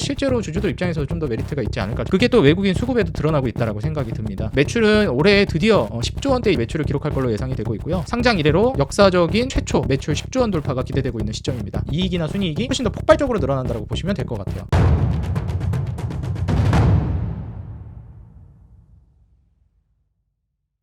실제로 주주들 입장에서 좀 더 메리트가 있지 않을까. 그게 또 외국인 수급에도 드러나고 있다라고 생각이 듭니다. 매출은 올해 드디어 10조 원대의 매출을 기록할 걸로 예상이 되고 있고요. 상장 이래로 역사적인 최초 매출 10조 원 돌파가 기대되고 있는 시점입니다. 이익이나 순이익이 훨씬 더 폭발적으로 늘어난다고 보시면 될 것 같아요.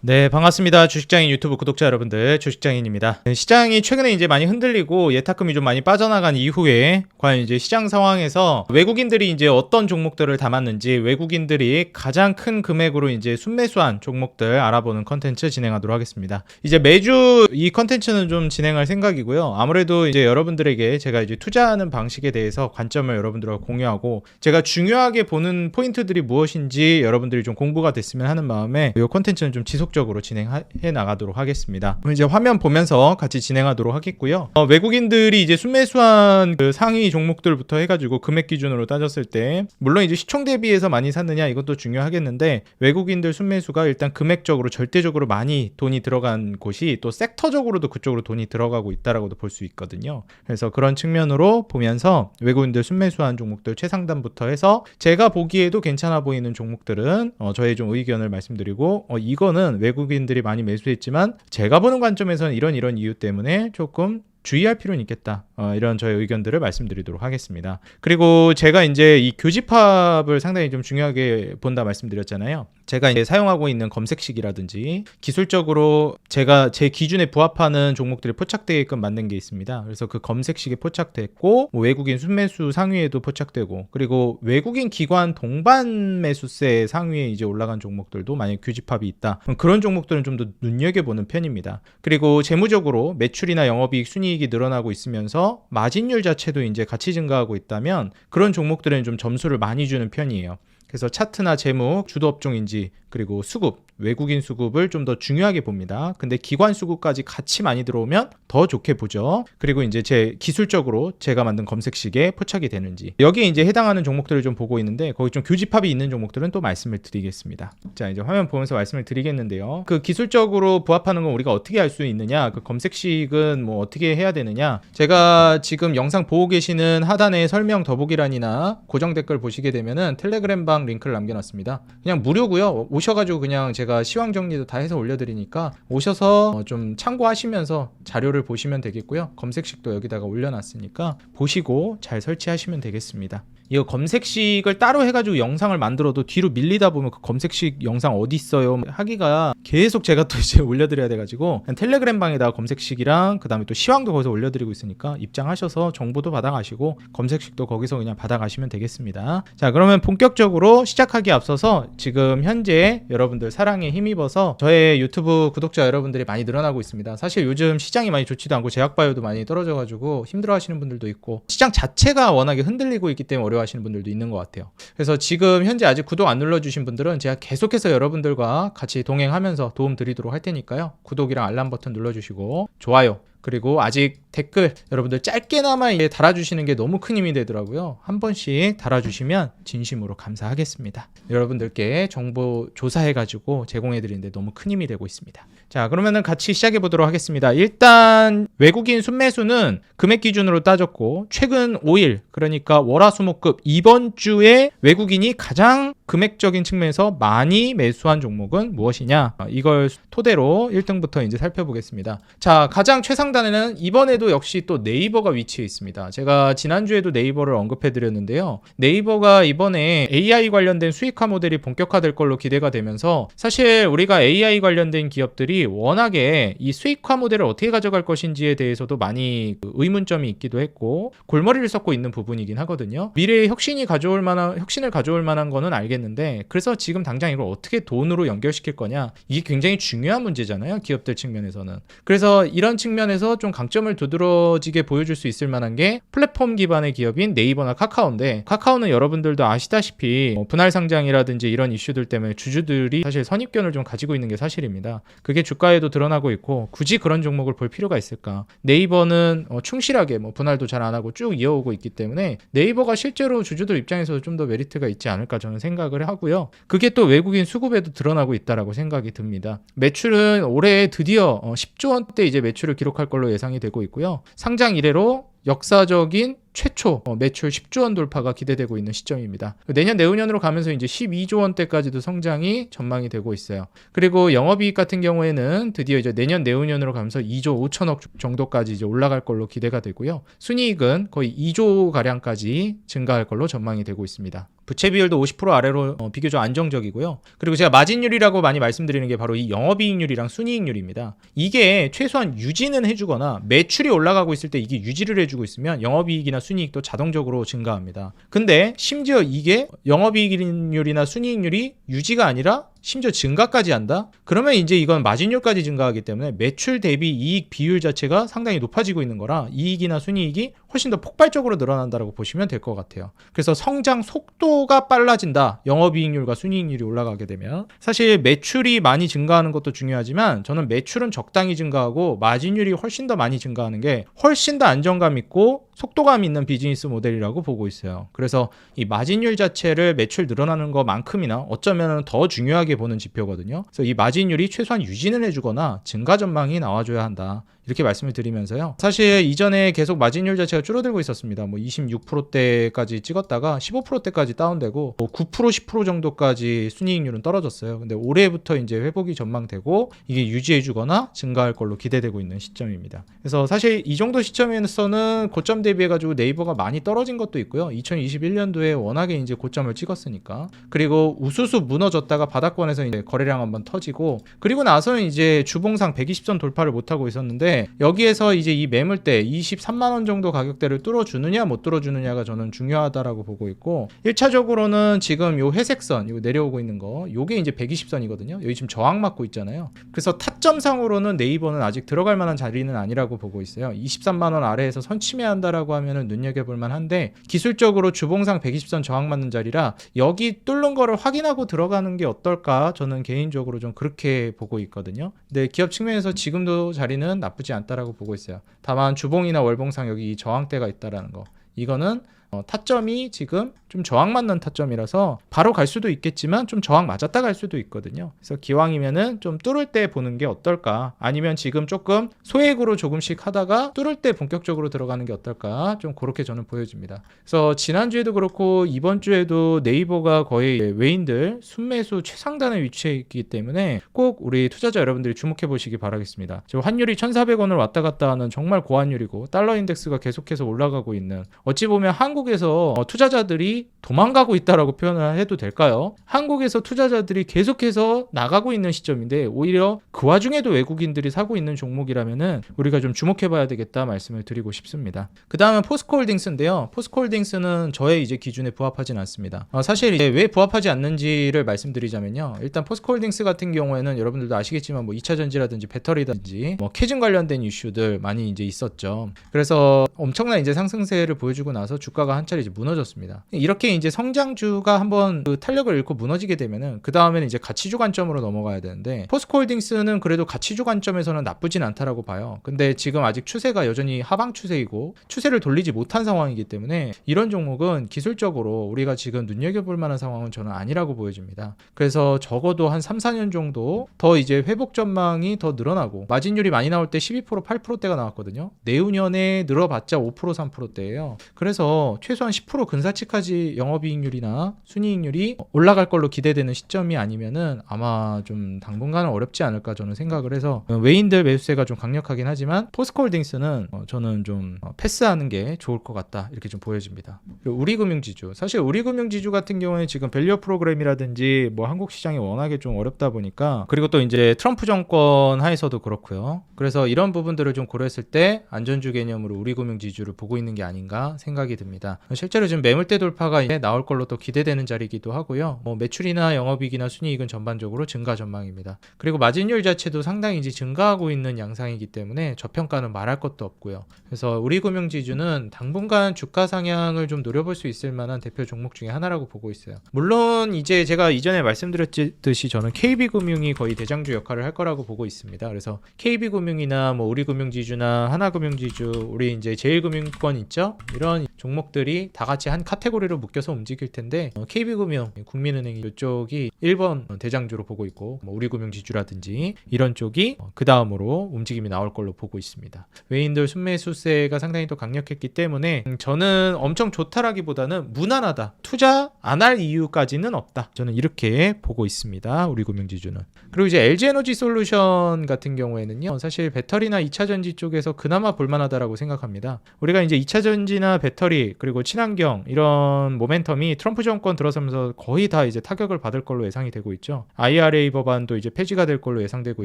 네, 반갑습니다. 주식장인 유튜브 구독자 여러분들, 주식장인입니다. 시장이 최근에 이제 많이 흔들리고 예탁금이 좀 많이 빠져나간 이후에 과연 이제 시장 상황에서 외국인들이 이제 어떤 종목들을 담았는지, 외국인들이 가장 큰 금액으로 이제 순매수한 종목들 알아보는 컨텐츠 진행하도록 하겠습니다. 이제 매주 이 컨텐츠는 좀 진행할 생각이고요. 아무래도 이제 여러분들에게 제가 이제 투자하는 방식에 대해서 관점을 여러분들과 공유하고, 제가 중요하게 보는 포인트들이 무엇인지 여러분들이 좀 공부가 됐으면 하는 마음에 이 컨텐츠는 좀 지속적으로 진행해 나가도록 하겠습니다. 그럼 이제 화면 보면서 같이 진행하도록 하겠고요. 외국인들이 이제 순매수한 그 상위 종목들부터 해가지고 금액 기준으로 따졌을 때, 물론 이제 시총 대비해서 많이 샀느냐 이것도 중요하겠는데, 외국인들 순매수가 일단 금액적으로 절대적으로 많이 돈이 들어간 곳이 또 섹터적으로도 그쪽으로 돈이 들어가고 있다라고도 볼 수 있거든요. 그래서 그런 측면으로 보면서 외국인들 순매수한 종목들 최상단부터 해서 제가 보기에도 괜찮아 보이는 종목들은 저의 좀 의견을 말씀드리고, 이거는 외국인들이 많이 매수했지만 제가 보는 관점에서는 이런 이유 때문에 조금 주의할 필요는 있겠다. 이런 저의 의견들을 말씀드리도록 하겠습니다. 그리고 제가 이제 이 교집합을 상당히 좀 중요하게 본다 말씀드렸잖아요. 제가 이제 사용하고 있는 검색식이라든지 기술적으로 제가 제 기준에 부합하는 종목들이 포착되게끔 만든 게 있습니다. 그래서 그 검색식에 포착됐고, 외국인 순매수 상위에도 포착되고, 그리고 외국인 기관 동반 매수세 상위에 이제 올라간 종목들도 만약 교집합이 있다, 그런 종목들은 좀 더 눈여겨보는 편입니다. 그리고 재무적으로 매출이나 영업이익, 순이익이 늘어나고 있으면서 마진율 자체도 이제 같이 증가하고 있다면 그런 종목들은 좀 점수를 많이 주는 편이에요. 그래서 차트나 재무, 주도 업종인지, 그리고 수급, 외국인 수급을 좀 더 중요하게 봅니다. 근데 기관 수급까지 같이 많이 들어오면 더 좋게 보죠. 그리고 이제 제 기술적으로 제가 만든 검색식에 포착이 되는지, 여기에 이제 해당하는 종목들을 좀 보고 있는데, 거기 좀 교집합이 있는 종목들은 또 말씀을 드리겠습니다. 자, 이제 화면 보면서 말씀을 드리겠는데요. 그 기술적으로 부합하는 건 우리가 어떻게 알 수 있느냐, 그 검색식은 뭐 어떻게 해야 되느냐, 제가 지금 영상 보고 계시는 하단에 설명 더보기란이나 고정 댓글 보시게 되면은 텔레그램방 링크를 남겨놨습니다. 그냥 무료고요. 오셔가지고 그냥 제가 시황 정리도 다 해서 올려드리니까 오셔서 좀 참고하시면서 자료를 보시면 되겠고요. 검색식도 여기다가 올려놨으니까 보시고 잘 설치하시면 되겠습니다. 이거 검색식을 따로 해가지고 영상을 만들어도 뒤로 밀리다 보면 그 검색식 영상 어디 있어요 하기가 계속 제가 또 이제 올려드려야 돼가지고, 텔레그램 방에다가 검색식이랑 그 다음에 또 시황도 거기서 올려드리고 있으니까 입장하셔서 정보도 받아가시고 검색식도 거기서 그냥 받아가시면 되겠습니다. 자, 그러면 본격적으로 시작하기에 앞서서 지금 현재 여러분들 사랑에 힘입어서 저의 유튜브 구독자 여러분들이 많이 늘어나고 있습니다. 사실 요즘 시장이 많이 좋지도 않고 제약바이오도 많이 떨어져가지고 힘들어하시는 분들도 있고, 시장 자체가 워낙에 흔들리고 있기 때문에 어려워하시는 분들도 있는 것 같아요. 그래서 지금 현재 아직 구독 안 눌러주신 분들은 제가 계속해서 여러분들과 같이 동행하면서 도움 드리도록 할 테니까요. 구독이랑 알람 버튼 눌러주시고, 좋아요, 그리고 아직 댓글 여러분들 짧게나마 달아주시는 게 너무 큰 힘이 되더라고요. 한 번씩 달아주시면 진심으로 감사하겠습니다. 여러분들께 정보 조사해가지고 제공해드리는데 너무 큰 힘이 되고 있습니다. 자, 그러면은 같이 시작해 보도록 하겠습니다. 일단 외국인 순매수는 금액 기준으로 따졌고, 최근 5일, 그러니까 월화수목금 이번 주에 외국인이 가장 금액적인 측면에서 많이 매수한 종목은 무엇이냐, 이걸 토대로 1등부터 이제 살펴보겠습니다. 자, 가장 최상단에는 이번에도 역시 또 네이버가 위치해 있습니다. 제가 지난주에도 네이버를 언급해 드렸는데요. 네이버가 이번에 AI 관련된 수익화 모델이 본격화될 걸로 기대가 되면서, 사실 우리가 AI 관련된 기업들이 워낙에 이 수익화 모델을 어떻게 가져갈 것인지에 대해서도 많이 의문점이 있기도 했고 골머리를 썩고 있는 부분이긴 하거든요. 미래에 혁신을 가져올 만한 거는 알겠는데, 그래서 지금 당장 이걸 어떻게 돈으로 연결시킬 거냐, 이게 굉장히 중요한 문제잖아요, 기업들 측면에서는. 그래서 이런 측면에서 좀 강점을 두드러지게 보여줄 수 있을 만한 게 플랫폼 기반의 기업인 네이버나 카카오인데, 카카오는 여러분들도 아시다시피 분할 상장이라든지 이런 이슈들 때문에 주주들이 사실 선입견을 좀 가지고 있는 게 사실입니다. 그게 주가에도 드러나고 있고, 굳이 그런 종목을 볼 필요가 있을까? 네이버는 충실하게 분할도 잘 안 하고 쭉 이어오고 있기 때문에 네이버가 실제로 주주들 입장에서도 좀 더 메리트가 있지 않을까 저는 생각을 하고요. 그게 또 외국인 수급에도 드러나고 있다라고 생각이 듭니다. 매출은 올해 드디어 10조 원대 이제 매출을 기록할 걸로 예상이 되고 있고요. 상장 이래로 역사적인 최초 매출 10조 원 돌파가 기대되고 있는 시점입니다. 내년 내후년으로 가면서 이제 12조 원대까지도 성장이 전망이 되고 있어요. 그리고 영업이익 같은 경우에는 드디어 이제 내년 내후년으로 가면서 2조 5천억 정도까지 이제 올라갈 걸로 기대가 되고요. 순이익은 거의 2조 가량까지 증가할 걸로 전망이 되고 있습니다. 부채 비율도 50% 아래로 비교적 안정적이고요. 그리고 제가 마진율이라고 많이 말씀드리는 게 바로 이 영업이익률이랑 순이익률입니다. 이게 최소한 유지는 해주거나 매출이 올라가고 있을 때 이게 유지를 해주고 있으면 영업이익이나 순이익도 자동적으로 증가합니다. 근데 심지어 이게 영업이익률이나 순이익률이 유지가 아니라 심지어 증가까지 한다? 그러면 이제 이건 마진율까지 증가하기 때문에 매출 대비 이익 비율 자체가 상당히 높아지고 있는 거라 이익이나 순이익이 훨씬 더 폭발적으로 늘어난다고 보시면 될 것 같아요. 그래서 성장 속도가 빨라진다. 영업이익률과 순이익률이 올라가게 되면. 사실 매출이 많이 증가하는 것도 중요하지만 저는 매출은 적당히 증가하고 마진율이 훨씬 더 많이 증가하는 게 훨씬 더 안정감 있고 속도감 있는 비즈니스 모델이라고 보고 있어요. 그래서 이 마진율 자체를 매출 늘어나는 것만큼이나 어쩌면 더 중요하게 보는 지표거든요. 그래서 이 마진율이 최소한 유지는 해주거나 증가 전망이 나와줘야 한다. 이렇게 말씀을 드리면서요. 사실 이전에 계속 마진율 자체가 줄어들고 있었습니다. 뭐 26%대까지 찍었다가 15%대까지 다운되고 뭐 9% 10% 정도까지 순이익률은 떨어졌어요. 근데 올해부터 이제 회복이 전망되고 이게 유지해주거나 증가할 걸로 기대되고 있는 시점입니다. 그래서 사실 이 정도 시점에서는 고점 대비해가지고 네이버가 많이 떨어진 것도 있고요. 2021년도에 워낙에 이제 고점을 찍었으니까. 그리고 우수수 무너졌다가 바닥권에서 이제 거래량 한번 터지고 그리고 나서는 이제 주봉상 120선 돌파를 못하고 있었는데 여기에서 이제 이 매물대 23만 원 정도 가격대를 뚫어주느냐 못 뚫어주느냐가 저는 중요하다라고 보고 있고 1차적으로는 지금 요 회색선 이거 내려오고 있는 거 요게 이제 120선이거든요. 여기 지금 저항 맞고 있잖아요. 그래서 타점상으로는 네이버는 아직 들어갈 만한 자리는 아니라고 보고 있어요. 23만 원 아래에서 선침해한다라고 하면은 눈여겨볼 만한데 기술적으로 주봉상 120선 저항 맞는 자리라 여기 뚫는 거를 확인하고 들어가는 게 어떨까 저는 개인적으로 좀 그렇게 보고 있거든요. 근데 기업 측면에서 지금도 자리는 나쁘지 않다라고 보고 있어요. 다만 주봉이나 월봉상 여기 저항대가 있다라는 거 이거는 타점이 지금 좀 저항 맞는 타점이라서 바로 갈 수도 있겠지만 좀 저항 맞았다 갈 수도 있거든요. 그래서 기왕이면은 좀 뚫을 때 보는 게 어떨까 아니면 지금 조금 소액으로 조금씩 하다가 뚫을 때 본격적으로 들어가는 게 어떨까 좀 그렇게 저는 보여집니다. 그래서 지난주에도 그렇고 이번 주에도 네이버가 거의 외인들 순매수 최상단에 위치해 있기 때문에 꼭 우리 투자자 여러분들이 주목해 보시기 바라겠습니다. 지금 환율이 1,400원을 왔다 갔다 하는 정말 고환율이고 달러 인덱스가 계속해서 올라가고 있는 어찌 보면 한국에서 투자자들이 도망가고 있다라고 표현을 해도 될까요? 한국에서 투자자들이 계속해서 나가고 있는 시점인데 오히려 그 와중에도 외국인들이 사고 있는 종목이라면은 우리가 좀 주목해봐야 되겠다 말씀을 드리고 싶습니다. 그 다음은 포스코홀딩스인데요. 포스코홀딩스는 저의 이제 기준에 부합하진 않습니다. 사실 이제 왜 부합하지 않는지를 말씀드리자면요. 일단 포스코홀딩스 같은 경우에는 여러분들도 아시겠지만 뭐 2차 전지라든지 배터리든지 뭐 캐즘 관련된 이슈들 많이 이제 있었죠. 그래서 엄청난 이제 상승세를 보여주고 나서 주가가 한 차례 이제 무너졌습니다. 이렇게 이제 성장주가 한번 그 탄력을 잃고 무너지게 되면은 그 다음에는 이제 가치주 관점으로 넘어가야 되는데 포스코홀딩스는 그래도 가치주 관점에서는 나쁘진 않다라고 봐요. 근데 지금 아직 추세가 여전히 하방 추세이고 추세를 돌리지 못한 상황이기 때문에 이런 종목은 기술적으로 우리가 지금 눈여겨볼 만한 상황은 저는 아니라고 보여집니다. 그래서 적어도 한 3, 4년 정도 더 이제 회복 전망이 더 늘어나고 마진율이 많이 나올 때 12%, 8%대가 나왔거든요. 내후년에 늘어봤자 5%, 3%대예요. 그래서 최소한 10% 근사치까지 영업이익률이나 순이익률이 올라갈 걸로 기대되는 시점이 아니면은 아마 좀 당분간은 어렵지 않을까 저는 생각을 해서 외인들 매수세가 좀 강력하긴 하지만 포스코홀딩스는 저는 좀 패스하는 게 좋을 것 같다 이렇게 좀 보여집니다. 그리고 우리금융지주 사실 우리금융지주 같은 경우에 지금 밸류업 프로그램이라든지 뭐 한국 시장이 워낙에 좀 어렵다 보니까 그리고 또 이제 트럼프 정권 하에서도 그렇고요. 그래서 이런 부분들을 좀 고려했을 때 안전주 개념으로 우리금융지주를 보고 있는 게 아닌가 생각이 듭니다. 실제로 지금 매물대 돌파가 이제 나올 걸로 또 기대되는 자리이기도 하고요. 뭐 매출이나 영업이익이나 순이익은 전반적으로 증가 전망입니다. 그리고 마진율 자체도 상당히 이제 증가하고 있는 양상이기 때문에 저평가는 말할 것도 없고요. 그래서 우리금융지주는 당분간 주가 상향을 좀 노려볼 수 있을 만한 대표 종목 중에 하나라고 보고 있어요. 물론 이제 제가 이전에 말씀드렸듯이 저는 KB금융이 거의 대장주 역할을 할 거라고 보고 있습니다. 그래서 KB금융이나 뭐 우리금융지주나 하나금융지주, 우리 이제 제일금융권 있죠? 이런 종목들이 다 같이 한 카테고리로 하나로 묶여서 움직일 텐데 KB금융, 국민은행 이쪽이 1번 대장주로 보고 있고 우리금융지주라든지 이런 쪽이 그 다음으로 움직임이 나올 걸로 보고 있습니다. 외인들 순매수세가 상당히 또 강력했기 때문에 저는 엄청 좋다라기보다는 무난하다. 투자 안 할 이유까지는 없다. 저는 이렇게 보고 있습니다. 우리금융지주는. 그리고 이제 LG에너지솔루션 같은 경우에는요. 사실 배터리나 2차전지 쪽에서 그나마 볼만하다라고 생각합니다. 우리가 이제 2차전지나 배터리 그리고 친환경 이런 모멘텀이 트럼프 정권 들어서면서 거의 다 이제 타격을 받을 걸로 예상이 되고 있죠. IRA 법안도 이제 폐지가 될 걸로 예상되고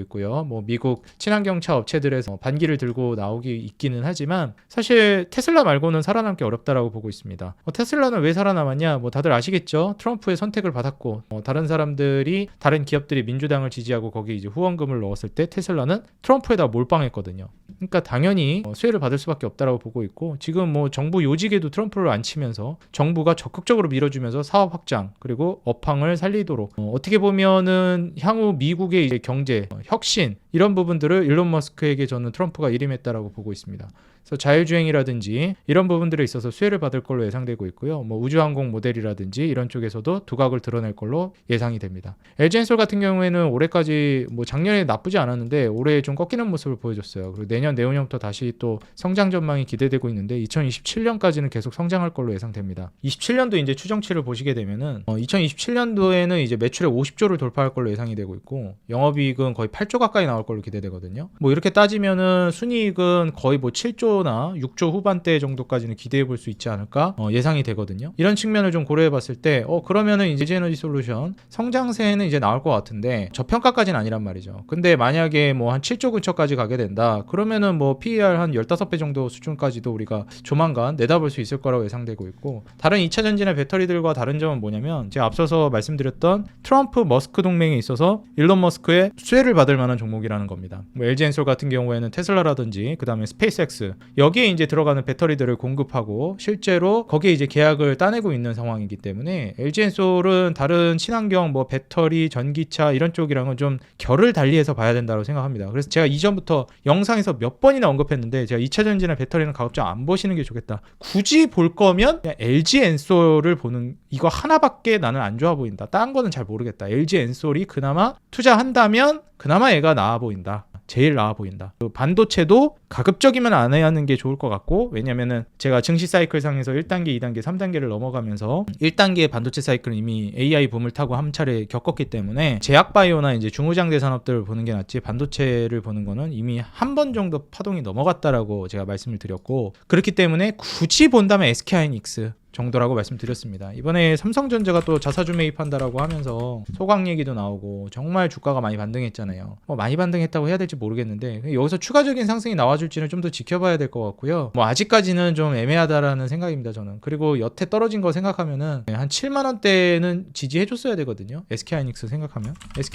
있고요. 미국 친환경차 업체들에서 반기를 들고 나오기 있기는 하지만 사실 테슬라 말고는 살아남기 어렵다라고 보고 있습니다. 테슬라는 왜 살아남았냐? 다들 아시겠죠? 트럼프의 선택을 받았고 다른 사람들이 다른 기업들이 민주당을 지지하고 거기 이제 후원금을 넣었을 때 테슬라는 트럼프에다 몰빵했거든요. 그러니까 당연히 수혜를 받을 수밖에 없다라고 보고 있고 지금 정부 요직에도 트럼프를 안 치면서 정부가 적극적으로 밀어주면서 사업 확장 그리고 업황을 살리도록 어떻게 보면은 향후 미국의 이제 경제 혁신 이런 부분들을 일론 머스크에게 저는 트럼프가 일임했다라고 보고 있습니다. 그래서 자율주행이라든지 이런 부분들에 있어서 수혜를 받을 걸로 예상되고 있고요. 우주항공 모델이라든지 이런 쪽에서도 두각을 드러낼 걸로 예상이 됩니다. LG엔솔 같은 경우에는 올해까지 작년에 나쁘지 않았는데 올해 좀 꺾이는 모습을 보여줬어요. 그리고 내년 내후년부터 다시 또 성장 전망이 기대되고 있는데 2027년까지는 계속 성장할 걸로 예상됩니다. 27년도 이제 추정치를 보시게 되면은 2027년도에는 이제 매출에 50조를 돌파할 걸로 예상이 되고 있고 영업이익은 거의 8조 가까이 나올 걸로 기대되거든요. 이렇게 따지면은 순이익은 거의 7조나 6조 후반대 정도까지는 기대해 볼 수 있지 않을까 예상이 되거든요. 이런 측면을 좀 고려해 봤을 때 그러면은 이제 에너지솔루션 성장세는 이제 나올 것 같은데 저평가까지는 아니란 말이죠. 근데 만약에 한 7조 근처까지 가게 된다 그러면은 PER 한 15배 정도 수준까지도 우리가 조만간 내다볼 수 있을 거라고 예상되고 있고 다른 2차 전지나 배터리들과 다른 점은 뭐냐면 제가 앞서서 말씀드렸던 트럼프 머스크 동맹에 있어서 일론 머스크의 수혜를 받을 만한 종목이라는 겁니다. LG엔솔 같은 경우에는 테슬라라든지 그 다음에 스페이스X 여기에 이제 들어가는 배터리들을 공급하고 실제로 거기에 이제 계약을 따내고 있는 상황이기 때문에 LG엔솔은 다른 친환경 배터리, 전기차 이런 쪽이랑은 좀 결을 달리해서 봐야 된다고 생각합니다. 그래서 제가 이전부터 영상에서 몇 번이나 언급했는데 제가 2차 전지나 배터리는 가급적 안 보시는 게 좋겠다. 굳이 볼 거면 그냥 LG엔솔을 보는 이거 하나밖에 나는 안 좋아 보인다. 딴 거는 잘 모르겠다. LG엔솔이 그나마 투자한다면 그나마 얘가 나아 보인다. 제일 나아 보인다. 반도체도 가급적이면 안 해야 하는 게 좋을 것 같고 왜냐면은 제가 증시 사이클 상에서 1단계, 2단계, 3단계를 넘어가면서 1단계의 반도체 사이클은 이미 AI 붐을 타고 한 차례 겪었기 때문에 제약바이오나 이제 중후장대 산업들을 보는 게 낫지 반도체를 보는 거는 이미 한 번 정도 파동이 넘어갔다라고 제가 말씀을 드렸고 그렇기 때문에 굳이 본다면 SK하이닉스 정도라고 말씀드렸습니다. 이번에 삼성전자가 또 자사주 매입한다라고 하면서 소강 얘기도 나오고 정말 주가가 많이 반등했잖아요. 많이 반등했다고 해야 될지 모르겠는데 여기서 추가적인 상승이 나와줄지는 좀 더 지켜봐야 될 것 같고요. 아직까지는 좀 애매하다라는 생각입니다. 저는. 그리고 여태 떨어진 거 생각하면은 한 7만 원대는 지지해줬어야 되거든요. SK하이닉스 생각하면